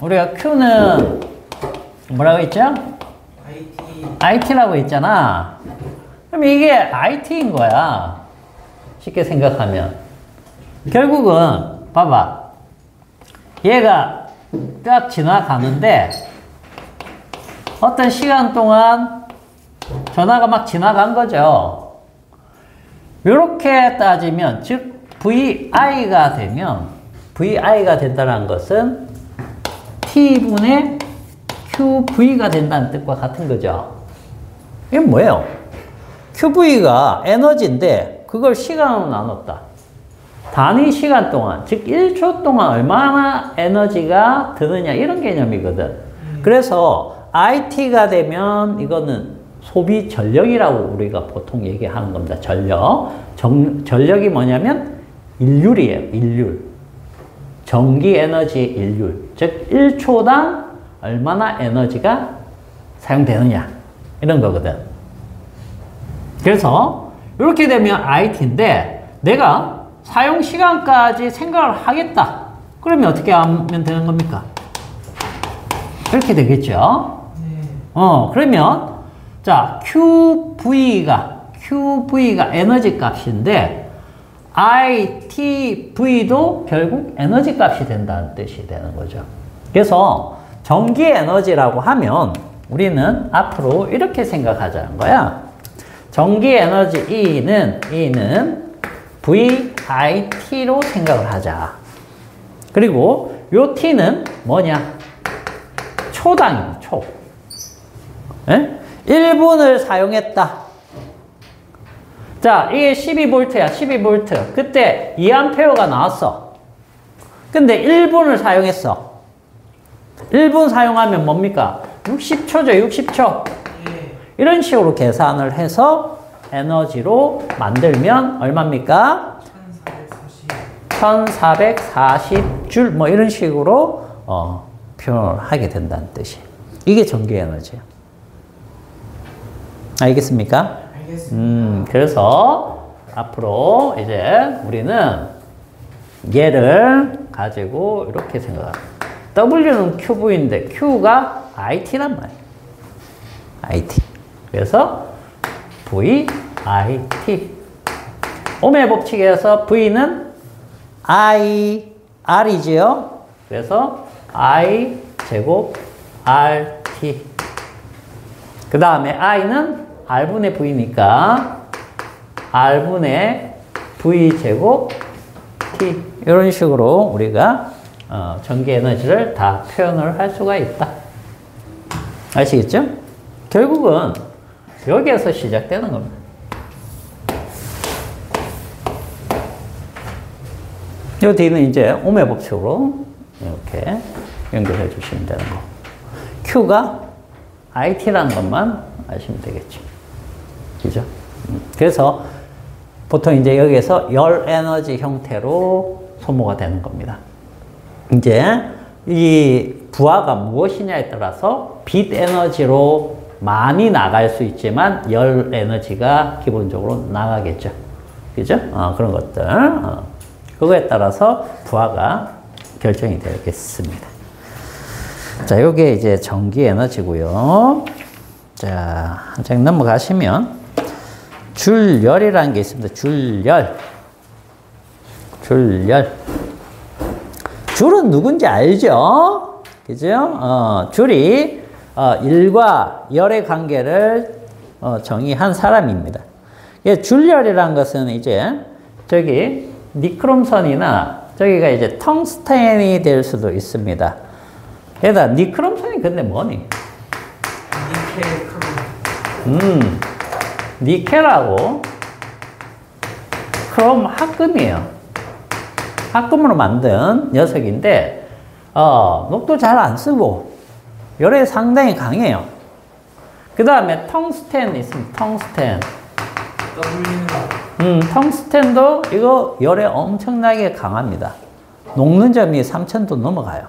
우리가 Q는 뭐라고 했죠? IT라고 했잖아. 그럼 이게 IT인 거야. 쉽게 생각하면. 결국은 봐봐. 얘가 딱 지나가는데 어떤 시간 동안 전화가 막 지나간 거죠. 이렇게 따지면, 즉 VI가 된다는 것은 T분의 QV가 된다는 뜻과 같은 거죠. 이게 뭐예요? QV가 에너지인데 그걸 시간으로 나눴다. 단위 시간 동안, 즉 1초 동안 얼마나 에너지가 드느냐, 이런 개념이거든. 그래서 IT가 되면 이거는 소비 전력이라고 우리가 보통 얘기하는 겁니다. 전력이 뭐냐면 일률이에요. 일률. 전기 에너지 일률. 즉 1초당 얼마나 에너지가 사용되느냐, 이런 거거든. 그래서 이렇게 되면 IT인데 내가 사용 시간까지 생각을 하겠다. 그러면 어떻게 하면 되는 겁니까? 이렇게 되겠죠? 네. 그러면 자, QV가 에너지 값인데 ITV도 결국 에너지 값이 된다는 뜻이 되는 거죠. 그래서 전기 에너지라고 하면 우리는 앞으로 이렇게 생각하자는 거야. 전기 에너지 E는 VIT로 생각을 하자. 그리고 요 T는 뭐냐? 초당입니다. 초. 예? 1분을 사용했다. 자, 이게 12V야, 12V. 그때 2A가 나왔어. 근데 1분을 사용했어. 1분 사용하면 뭡니까? 60초죠, 60초. 이런 식으로 계산을 해서 에너지로 만들면 얼마입니까? 1440줄, 뭐 이런 식으로 표현을 하게 된다는 뜻이. 이게 전기 에너지야. 알겠습니까? 알겠습니다. 그래서 앞으로 이제 우리는 얘를 가지고 이렇게 생각합니다. W는 QV인데 Q가 IT란 말이에요. IT. 그래서 VIT. 오메 법칙에서 V는 IR이지요. 그래서 I 제곱 RT. 그 다음에 I는 R분의 V니까 R분의 V 제곱 T. 이런 식으로 우리가 전기 에너지를 다 표현을 할 수가 있다. 아시겠죠? 결국은 여기에서 시작되는 겁니다. 이 뒤는 이제 오메 법칙으로 이렇게 연결해 주시면 되는 거. Q가 IT라는 것만 아시면 되겠죠. 그죠? 그래서 보통 이제 여기에서 열 에너지 형태로 소모가 되는 겁니다. 이제 이 부하가 무엇이냐에 따라서 빛 에너지로 많이 나갈 수 있지만 열 에너지가 기본적으로 나가겠죠. 그죠? 그런 것들. 그거에 따라서 부하가 결정이 되겠습니다. 자, 요게 이제 전기 에너지고요. 자, 한 장 넘어가시면 줄열이라는 게 있습니다. 줄열. 줄열. 줄은 누군지 알죠? 그죠? 줄이 일과 열의 관계를 정의한 사람입니다. 줄열이라는 것은 이제 저기 니크롬선이나 저기가 이제 텅스텐이 될 수도 있습니다. 얘다 니크롬선이 근데 뭐니? 니켈하고 크롬 합금이에요. 합금으로 만든 녀석인데 녹도 잘 안 쓰고 열에 상당히 강해요. 그 다음에 텅스텐 있습니다. 텅스텐. 텅스텐도 이거 열에 엄청나게 강합니다. 녹는 점이 3000도 넘어가요.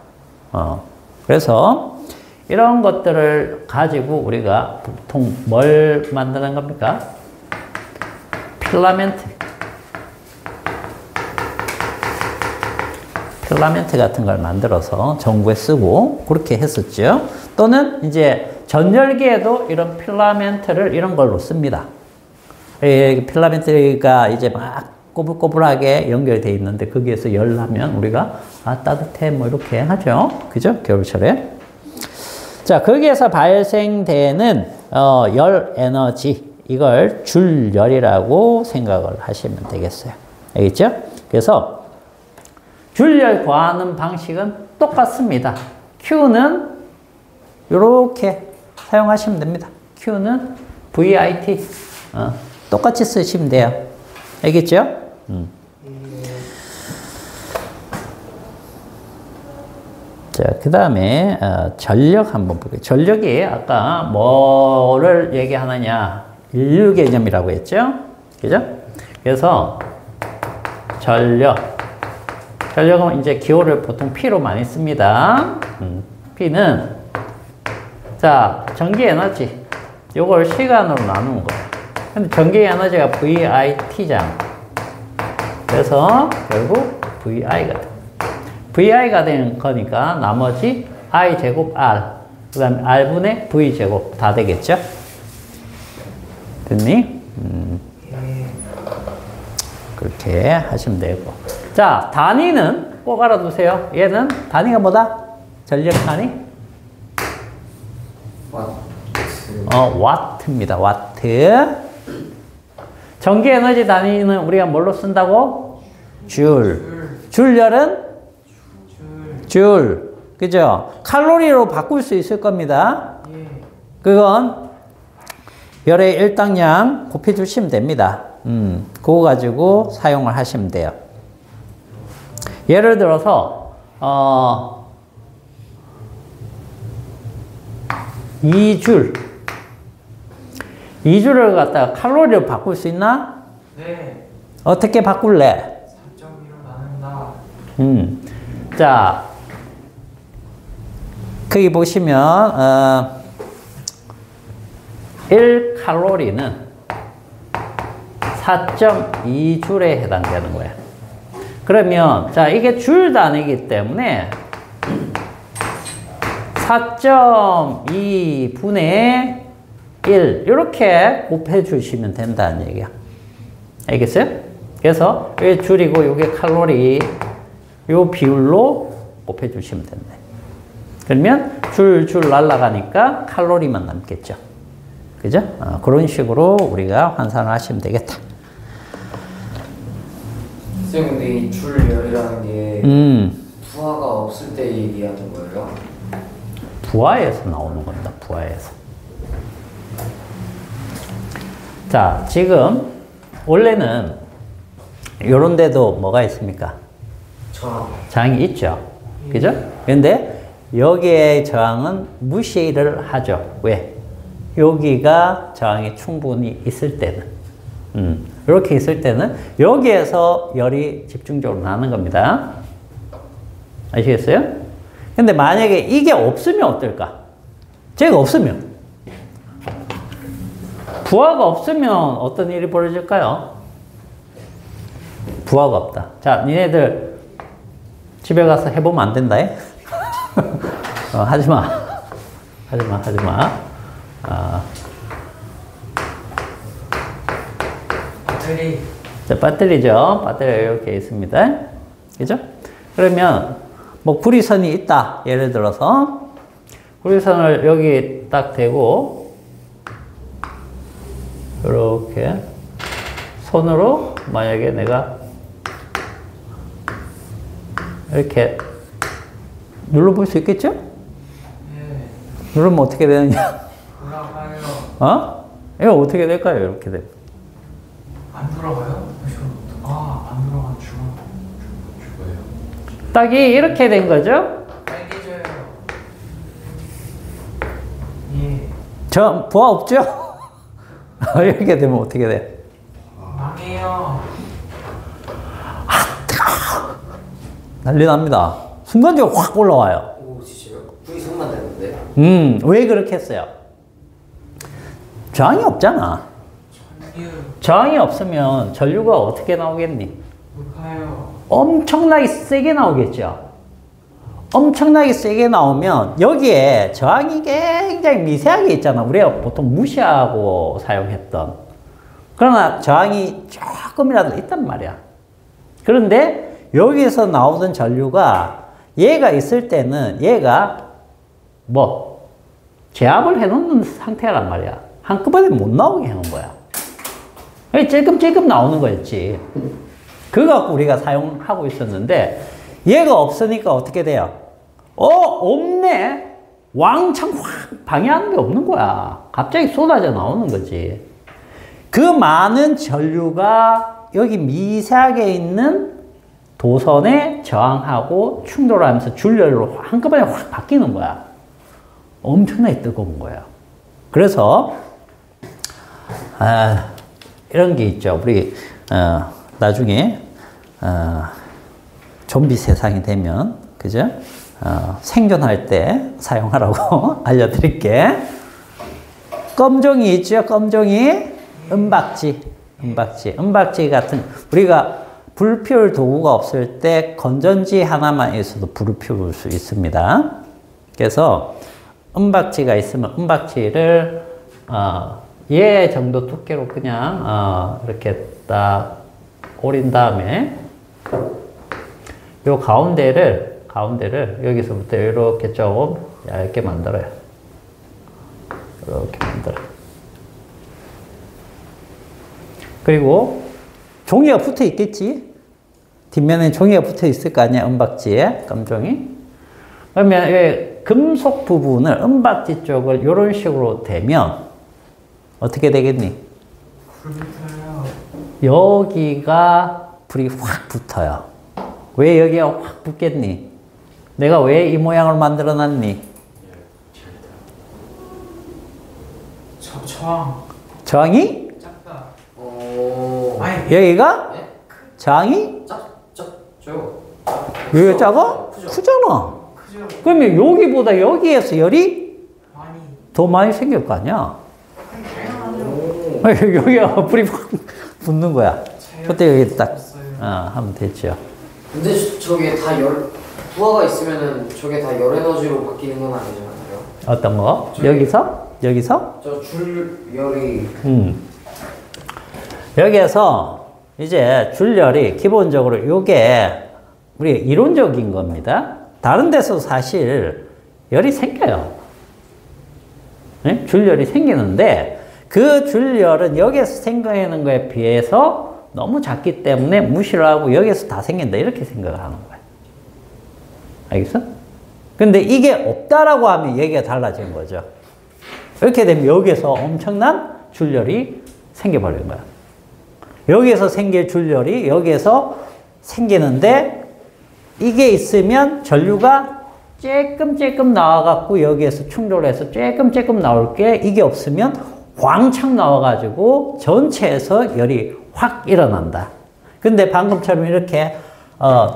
그래서 이런 것들을 가지고 우리가 보통 뭘 만드는 겁니까? 필라멘트 같은 걸 만들어서 전구에 쓰고 그렇게 했었죠. 또는 이제 전열기에도 이런 필라멘트를 이런 걸로 씁니다. 필라멘트가 이제 막 꼬불꼬불하게 연결되어 있는데 거기에서 열 나면 우리가 따뜻해 뭐 이렇게 하죠. 그죠? 겨울철에. 자, 거기에서 발생되는 열 에너지, 이걸 줄열이라고 생각을 하시면 되겠어요. 알겠죠? 그래서 줄열 구하는 방식은 똑같습니다. Q는 이렇게 사용하시면 됩니다. Q는 VIT. 똑같이 쓰시면 돼요. 알겠죠? 자, 그 다음에 전력 한번 볼게요. 전력이 아까 뭐를 얘기하느냐, 인류 개념이라고 했죠? 그죠? 그래서 전력은 이제 기호를 보통 P로 많이 씁니다. P는 자, 전기 에너지 요걸 시간으로 나누는 거예요. 근데 전기 에너지가 VIT잖아. 그래서 결국 VI가 돼. VI가 되는 거니까 나머지 I 제곱 R, 그 다음에 R분의 V 제곱 다 되겠죠? 됐니? 그렇게 하시면 되고. 자, 단위는 꼭 알아두세요. 얘는 단위가 뭐다? 전력 단위? 와트입니다. 와트. 전기 에너지 단위는 우리가 뭘로 쓴다고? 줄. 줄열은? 줄. 그죠? 칼로리로 바꿀 수 있을 겁니다. 그건 열의 일당량 곱해주시면 됩니다. 그거 가지고 사용을 하시면 돼요. 예를 들어서 2줄을 갖다가 칼로리로 바꿀 수 있나? 네. 어떻게 바꿀래? 4.2로 나눈다. 자, 거기 보시면 1칼로리는 4.2줄에 해당되는 거예요. 그러면 자, 이게 줄 단위이기 때문에 4.2분의 1 이렇게 곱해 주시면 된다는 얘기야. 알겠어요? 그래서 이게 줄이고 이게 칼로리 요 비율로 곱해 주시면 된다. 그러면 줄 날아가니까 칼로리만 남겠죠. 그죠? 그런 식으로 우리가 환산을 하시면 되겠다. 선생님, 근데 이 줄열이라는 게 부하가 없을 때 얘기하는 거예요? 부하에서 나오는 겁니다. 부하에서. 자, 지금 원래는 요런 데도 뭐가 있습니까? 저항이 있죠. 그죠? 근데 여기에 저항은 무시를 하죠. 왜? 여기가 저항이 충분히 있을 때는. 이렇게 있을 때는 여기에서 열이 집중적으로 나는 겁니다. 아시겠어요? 근데 만약에 이게 없으면 어떨까? 제가 없으면. 부하가 없으면 어떤 일이 벌어질까요? 부하가 없다. 자, 니네들 집에 가서 해보면 안 된다. 하지 마. 하지 마. 배터리. 자, 배터리죠. 배터리가 이렇게 있습니다. 그죠? 그러면 뭐 구리선이 있다. 예를 들어서 구리선을 여기 딱 대고 이렇게 손으로 만약에 내가 이렇게 눌러볼 수 있겠죠? 네. 누르면 어떻게 되느냐? 돌아가요. 이거 어떻게 될까요? 이렇게 되면. 안 돌아가요? 안 돌아가 죽어요. 딱이 이렇게 된 거죠? 빨개져요. 예. 저 부하 없죠? 이렇게 되면 어떻게 돼? 망해요. 난리 납니다. 순간적으로 확 올라와요. 오, 진짜요? 불이 손만 되는데? 왜 그렇게 했어요? 저항이 없잖아. 저항이 없으면 전류가 어떻게 나오겠니? 녹아요. 엄청나게 세게 나오겠죠. 엄청나게 세게 나오면 여기에 저항이 굉장히 미세하게 있잖아. 우리가 보통 무시하고 사용했던. 그러나 저항이 조금이라도 있단 말이야. 그런데 여기서 나오던 전류가 얘가 있을 때는 얘가 뭐 제압을 해놓는 상태란 말이야. 한꺼번에 못 나오게 해놓은 거야. 찔끔찔끔 나오는 거였지. 그거 갖고 우리가 사용하고 있었는데 얘가 없으니까 어떻게 돼요? 없네. 왕창 확 방해하는 게 없는 거야. 갑자기 쏟아져 나오는 거지. 그 많은 전류가 여기 미세하게 있는 도선에 저항하고 충돌하면서 줄열로 한꺼번에 확 바뀌는 거야. 엄청나게 뜨거운 거야. 그래서 이런 게 있죠. 우리 나중에 좀비 세상이 되면 그죠? 생존할 때 사용하라고 알려드릴게. 검정이 있죠. 검정이 은박지 같은 우리가 불 피울 도구가 없을 때 건전지 하나만 있어도 불을 피울 수 있습니다. 그래서 은박지가 있으면 은박지를 얘 정도 두께로 그냥 이렇게 딱 오린 다음에 요 가운데를 여기서부터 이렇게 조금 얇게 만들어요. 이렇게 만들어요. 그리고 종이가 붙어 있겠지? 뒷면에 종이가 붙어 있을 거 아니야, 은박지에, 검정이. 그러면 이 금속 부분을, 은박지 쪽을 이런 식으로 대면 어떻게 되겠니? 불 붙어요. 여기가 불이 확 붙어요. 왜 여기가 확 붙겠니? 내가 왜 이 모양을 만들어 놨니? 저항. 저항이? 작다. 아니 여기가? 네? 저항이? 작죠. 여기가 작아? 크죠. 크잖아. 크죠. 그러면 여기보다 여기에서 열이 많이. 더 많이 생길 거 아니야? 오. 여기가 불이 확 붙는 거야. 그때 여기 딱 없어요. 하면 됐죠. 근데 저게 다 부하가 있으면은 저게 다 열 에너지로 바뀌는 건 아니잖아요. 어떤 거? 저기- 여기서? 여기서? 저 줄열이 여기에서 이제 줄열이 기본적으로 요게 우리 이론적인 겁니다. 다른 데서 사실 열이 생겨요. 네? 줄열이 생기는데 그 줄열은 여기에서 생기는 거에 비해서 너무 작기 때문에 무시를 하고 여기에서 다 생긴다 이렇게 생각을 하는 거예요. 알겠어? 근데 이게 없다라고 하면 얘기가 달라진 거죠. 이렇게 되면 여기에서 엄청난 줄열이 생겨버리는 거야. 여기에서 생길 줄열이 여기에서 생기는데 이게 있으면 전류가 쬐끔 나와갖고 여기에서 충돌해서 쬐끔 나올 게 이게 없으면 왕창 나와가지고 전체에서 열이 확 일어난다. 근데 방금처럼 이렇게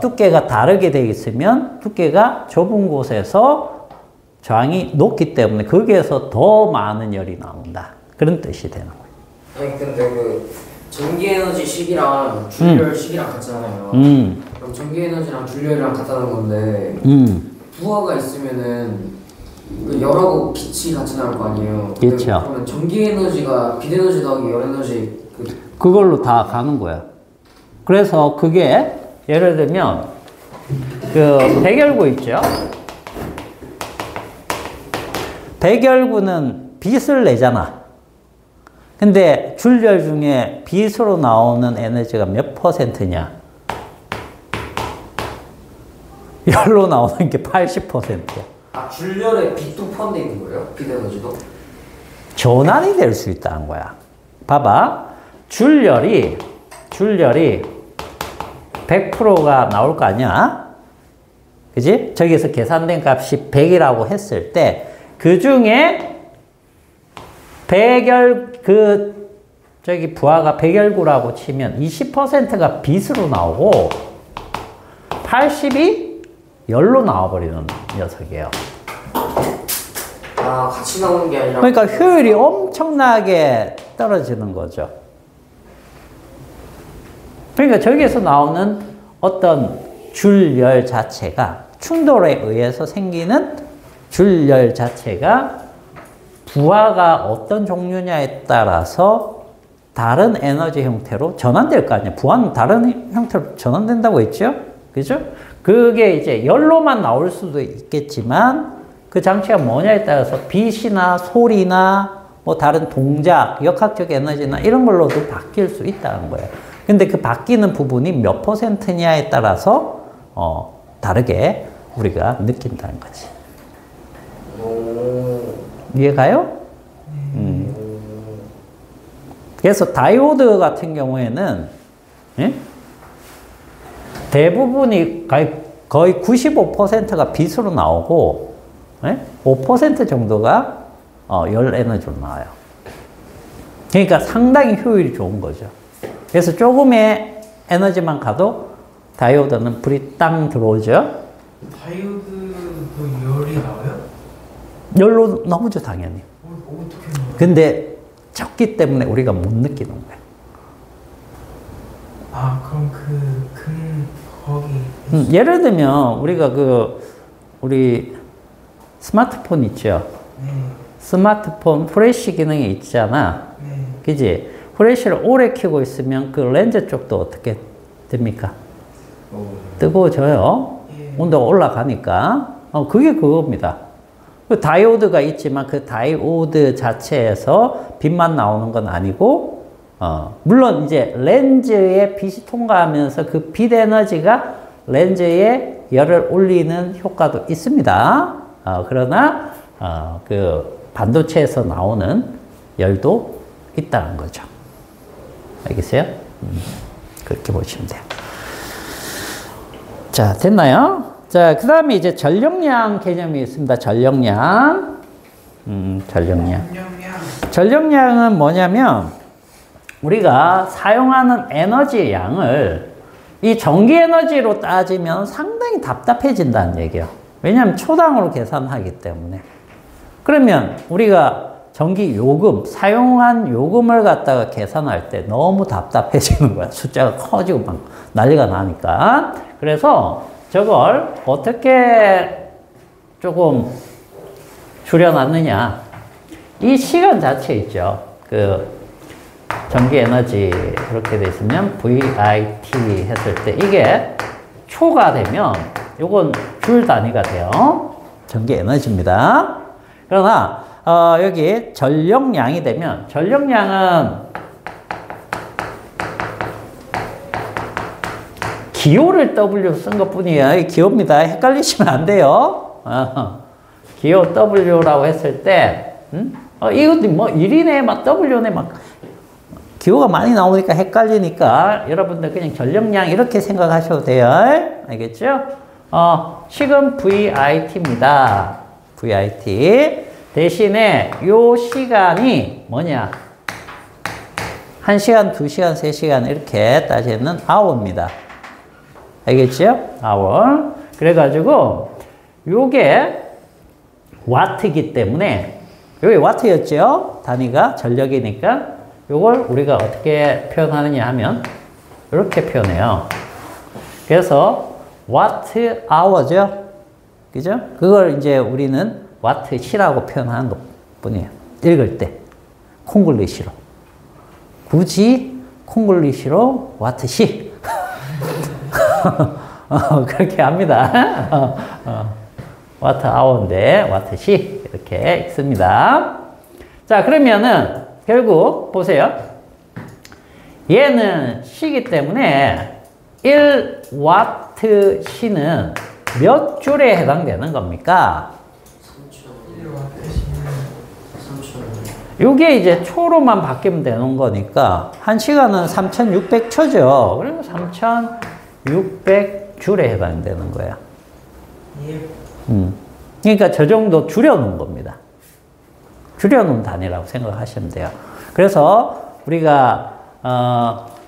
두께가 다르게 되어 있으면 두께가 좁은 곳에서 저항이 높기 때문에 거기에서 더 많은 열이 나온다. 그런 뜻이 되는 거예요. 아니 근데 그 전기 에너지 식이랑 줄열 식이랑 같잖아요. 그럼 전기 에너지랑 줄열이랑 같다는 건데 부하가 있으면은 그 열하고 빛이 같이 나올 거 아니에요. 그렇죠. 그러면 전기 에너지가 빛 에너지 더하기 열 에너지 그걸로 다 가는 거야. 그래서 그게 예를 들면 그 백열구 있죠. 백열구는 빛을 내잖아. 근데 줄열 중에 빛으로 나오는 에너지가 몇 퍼센트냐? 열로 나오는 게 80%야. 아 줄열에 빛도 포함되어 있는 거예요? 빛 에너지도? 전환이 될 수 있다는 거야. 봐봐. 줄열이 100%가 나올 거 아니야? 그지? 저기서 계산된 값이 100이라고 했을 때, 그 중에 부하가 백열구라고 치면 20%가 빛으로 나오고, 80이 열로 나와버리는 녀석이에요. 아 같이 나오는 게 아니라 그러니까 효율이 엄청나게 떨어지는 거죠. 그러니까 저기에서 나오는 어떤 줄열 자체가 충돌에 의해서 생기는 줄열 자체가 부하가 어떤 종류냐에 따라서 다른 에너지 형태로 전환될 거 아니에요. 부하는 다른 형태로 전환된다고 했죠? 그죠? 그게 이제 열로만 나올 수도 있겠지만 그 장치가 뭐냐에 따라서 빛이나 소리나 뭐 다른 동작, 역학적 에너지나 이런 걸로도 바뀔 수 있다는 거예요. 근데 그 바뀌는 부분이 몇 퍼센트냐에 따라서 다르게 우리가 느낀다는 거지. 이해가요? 그래서 다이오드 같은 경우에는 예? 대부분이 거의 95%가 빛으로 나오고 예? 5% 정도가 열 에너지로 나와요. 그러니까 상당히 효율이 좋은 거죠. 그래서 조금의 에너지만 가도 다이오드는 불이 땅 들어오죠. 다이오드도 열이 나와요? 열로 나오죠, 당연히. 어떻게 나와요? 근데 적기 때문에 우리가 못 느끼는 거예요. 아 그럼 거기 예를 들면 우리가 우리 스마트폰 있죠. 네. 스마트폰 프레쉬 기능이 있잖아. 네. 그지? 프레쉬를 오래 켜고 있으면 그 렌즈 쪽도 어떻게 됩니까? 뜨거워져요. 예. 온도가 올라가니까. 그게 그겁니다. 그 다이오드가 있지만 그 다이오드 자체에서 빛만 나오는 건 아니고, 물론 이제 렌즈에 빛이 통과하면서 그 빛 에너지가 렌즈에 열을 올리는 효과도 있습니다. 그러나, 그 반도체에서 나오는 열도 있다는 거죠. 알겠어요? 그렇게 보시면 돼요. 자, 됐나요? 자, 그 다음에 이제 전력량 개념이 있습니다. 전력량. 전력량. 전력량은 뭐냐면, 우리가 사용하는 에너지 양을 이 전기 에너지로 따지면 상당히 답답해진다는 얘기예요. 왜냐하면 초당으로 계산하기 때문에. 그러면 우리가 전기 요금, 사용한 요금을 갖다가 계산할 때 너무 답답해지는 거야. 숫자가 커지고 막 난리가 나니까. 그래서 저걸 어떻게 조금 줄여놨느냐. 이 시간 자체 있죠. 그 전기 에너지 이렇게 돼 있으면 VIT 했을 때 이게 초가 되면 요건 줄 단위가 돼요. 전기 에너지입니다. 그러나 여기 전력량이 되면 전력량은 기호를 W 쓴 것 뿐이에요. 기호입니다. 헷갈리시면 안 돼요. 기호 W라고 했을 때 이거 뭐 1이네 막 W네 막 기호가 많이 나오니까 헷갈리니까 여러분들 그냥 전력량 이렇게 생각하셔도 돼요. 알겠죠? 식은 VIT입니다. VIT. 대신에 요 시간이 뭐냐? 1시간, 2시간, 3시간 이렇게 따지는 hour입니다. 알겠죠? hour. 그래가지고 요게 와트이기 때문에 요게 와트였죠? 단위가 전력이니까 요걸 우리가 어떻게 표현하느냐 하면 이렇게 표현해요. 그래서 와트 아워죠. 그죠? 그걸 이제 우리는 와트 시라고 표현하는 것 뿐이에요. 읽을 때. 콩글리시로. 굳이 콩글리시로 와트 시. 그렇게 합니다. 와트 아워인데 와트 시. 이렇게 읽습니다. 자, 그러면은 결국 보세요. 얘는 시기 때문에 1와트 시는 몇 줄에 해당되는 겁니까? 3초. 이게 이제 초로만 바뀌면 되는 거니까 1시간은 3600초죠. 그리고 3600줄에 해당되는 거야. 그러니까 저 정도 줄여놓은 겁니다. 줄여놓은 단위라고 생각하시면 돼요. 그래서 우리가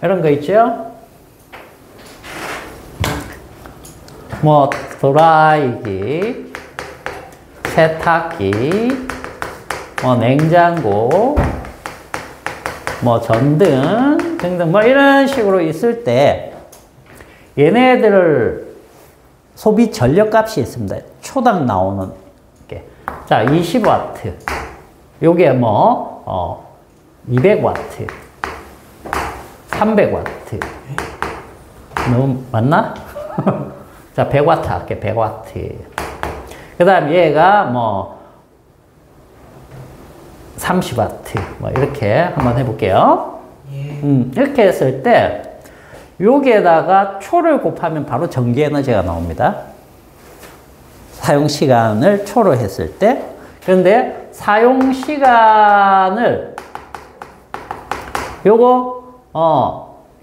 이런 거 있죠? 뭐 드라이기, 세탁기, 뭐 냉장고, 뭐 전등 등등 뭐 이런 식으로 있을 때 얘네들 소비 전력값이 있습니다. 초당 나오는 게. 자, 20와트. 요게 뭐 200와트, 300와트. 너무 맞나? 자, 100와트 할게. 100와트. 그다음 얘가 뭐 30와트. 뭐 이렇게 한번 해볼게요. 이렇게 했을 때 여기에다가 초를 곱하면 바로 전기 에너지가 나옵니다. 사용 시간을 초로 했을 때. 그런데 사용 시간을 요거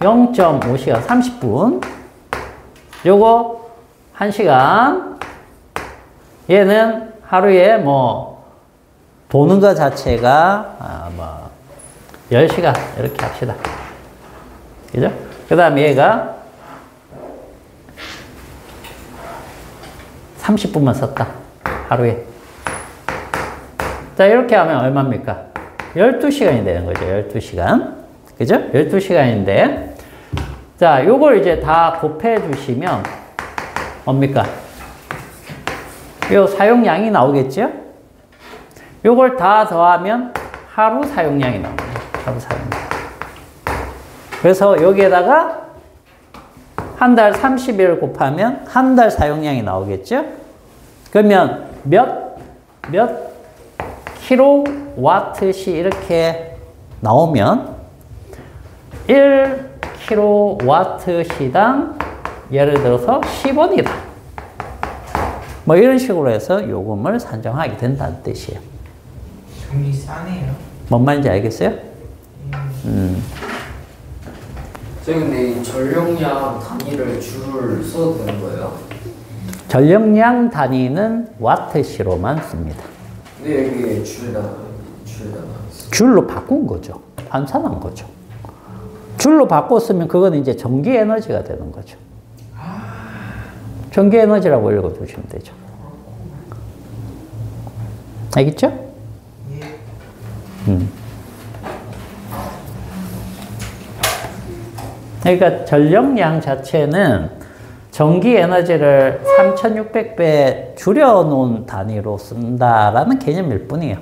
0.5시간 30분 요거 1시간 얘는 하루에 뭐 보는 것 자체가 뭐 10시간 이렇게 합시다. 그죠? 그 다음에 얘가 30분만 썼다. 하루에. 자, 이렇게 하면 얼마입니까? 12시간이 되는 거죠. 12시간. 그죠? 12시간인데. 자, 요걸 이제 다 곱해 주시면 뭡니까? 요 사용량이 나오겠죠? 요걸 다 더하면 하루 사용량이 나옵니다. 하루 사용량. 그래서 여기에다가 한 달 30일 곱하면 한 달 사용량이 나오겠죠? 그러면 몇 킬로와트시 이렇게 나오면 1킬로와트시당 예를 들어서 10원이다. 뭐 이런 식으로 해서 요금을 산정하게 된다는 뜻이에요. 돈이 싸네요. 뭔 말인지 알겠어요? 근데 이 전력량 단위를 줄을 써도 되는 거예요? 전력량 단위는 와트시로만 씁니다. 근데 여기 줄에다가 줄로 바꾼 거죠. 환산한 거죠. 줄로 바꿨으면 그건 이제 전기 에너지가 되는 거죠. 전기 에너지라고 읽어두시면 되죠. 알겠죠? 그러니까 전력량 자체는 전기 에너지를 3600배 줄여놓은 단위로 쓴다라는 개념일 뿐이에요.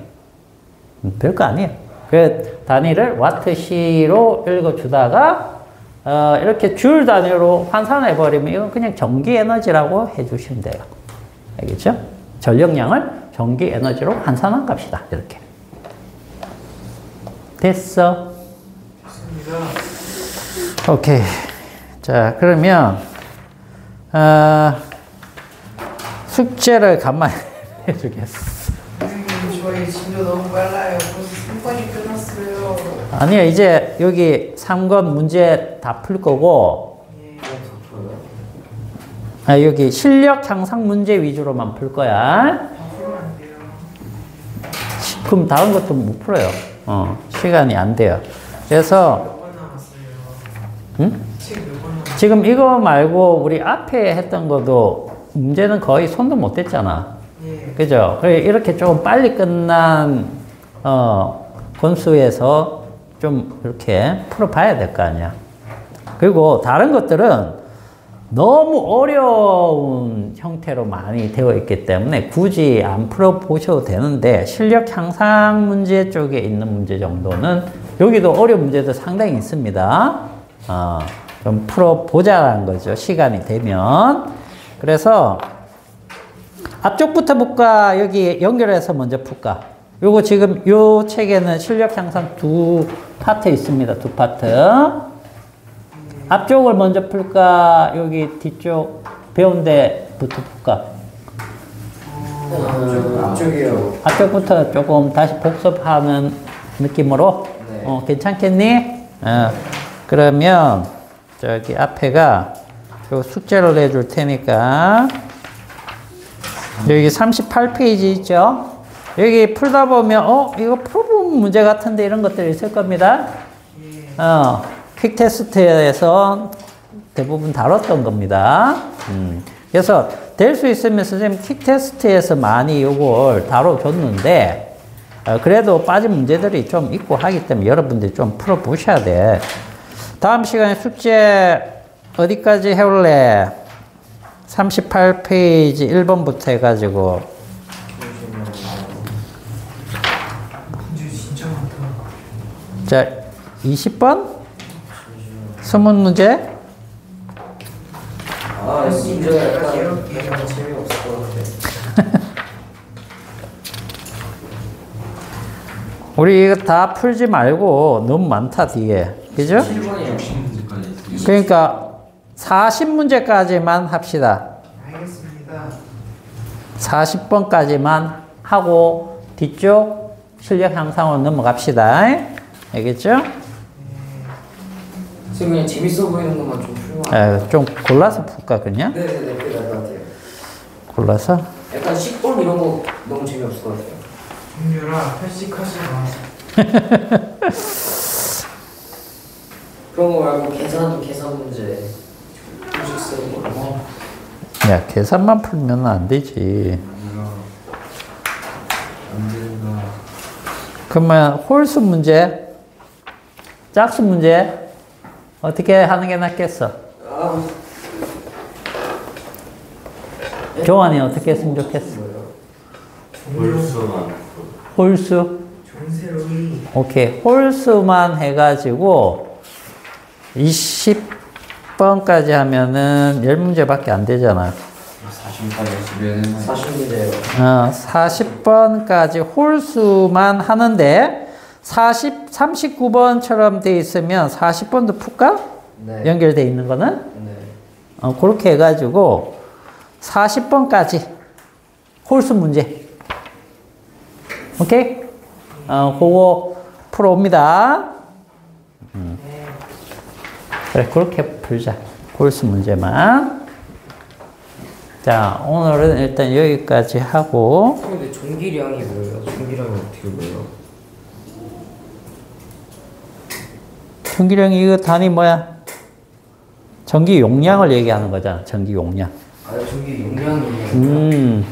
별거 아니에요. 그 단위를 와트시로 읽어주다가 이렇게 줄 단위로 환산해버리면 이건 그냥 전기 에너지라고 해주시면 돼요. 알겠죠? 전력량을 전기 에너지로 환산한 값이다. 이렇게. 됐어? 됐습니다. 오케이. 자, 그러면 숙제를 간만에 해주겠어. 저희 진도 너무 빨라요. 벌써 3번이 끝났어요. 아니요, 이제 여기 3권 문제 다 풀 거고, 여기 실력 향상 문제 위주로만 풀 거야. 다 풀면 안 돼요. 그럼 다른 것도 못 풀어요. 시간이 안 돼요. 그래서, 몇 번 남았어요? 응? 책 몇 번 남았어요? 지금 이거 말고 우리 앞에 했던 것도 문제는 거의 손도 못 댔잖아. 예. 그죠? 이렇게 조금 빨리 끝난, 권수에서 좀 이렇게 풀어봐야 될 거 아니야. 그리고 다른 것들은 너무 어려운 형태로 많이 되어 있기 때문에 굳이 안 풀어보셔도 되는데 실력 향상 문제 쪽에 있는 문제 정도는 여기도 어려운 문제도 상당히 있습니다. 좀 풀어보자라는 거죠. 시간이 되면. 그래서 앞쪽부터 볼까? 여기 연결해서 먼저 풀까? 요거 지금 요 책에는 실력 향상 두 파트 있습니다. 두 파트. 앞쪽을 먼저 풀까? 여기 뒤쪽 배운 데부터 풀까? 앞쪽이요. 앞쪽부터 조금 다시 복습하는 느낌으로? 네. 괜찮겠니? 그러면 저기 앞에가 요 숙제를 내줄 테니까 여기 38페이지 있죠? 여기 풀다 보면 이거 프로브 문제 같은데 이런 것들이 있을 겁니다. 퀵 테스트에서 대부분 다뤘던 겁니다. 그래서 될 수 있으면 선생님 퀵 테스트에서 많이 이걸 다뤄줬는데 그래도 빠진 문제들이 좀 있고 하기 때문에 여러분들이 좀 풀어보셔야 돼. 다음 시간에 숙제 어디까지 해올래? 38페이지 1번부터 해가지고 문제 진짜 많다. 자 20번? 수문 문제? 문제가 약간 재미없을 것 같아. 우리 이거 다 풀지 말고 너무 많다 뒤에 그죠? 7번이 60문제까지. 그러니까 40문제까지만 합시다. 알겠습니다. 40번까지만 하고 뒤쪽 실력 향상으로 넘어갑시다. 알겠죠? 지금 그냥 재밌어 보이는 것만 좀 풀면. 좀 골라서 풀까 그냥? 네네네, 그게 나을 것 같아요. 골라서? 약간 10번 이런 거 너무 재미없을 것 같아요. 종류라 편식하지 마. 그런 거 말고 계산 문제. 공식 쓰는 거. 야 계산만 풀면 안 되지. 안 된다. 그러면 홀수 문제, 짝수 문제 어떻게 하는 게 낫겠어? 교환이 어떻게 했으면 좋겠어? 홀수? 존세로이. 오케이. 홀수만 해가지고 20번까지 하면은 10문제밖에 안 되잖아. 40문제예요. 40번까지 홀수만 하는데 39번처럼 돼 있으면 40번도 풀까? 네. 연결돼 있는 거는? 네. 그렇게 해가지고 40번까지 홀수 문제. 오케이? 그거 풀어옵니다. 그래, 그렇게 풀자. 골수 문제만. 자, 오늘은 일단 여기까지 하고. 근데 전기량이 뭐예요? 전기량이 어떻게 보여요? 전기량이 이거 단위 뭐야? 전기 용량을 얘기하는 거잖아. 전기 용량. 아, 전기 용량이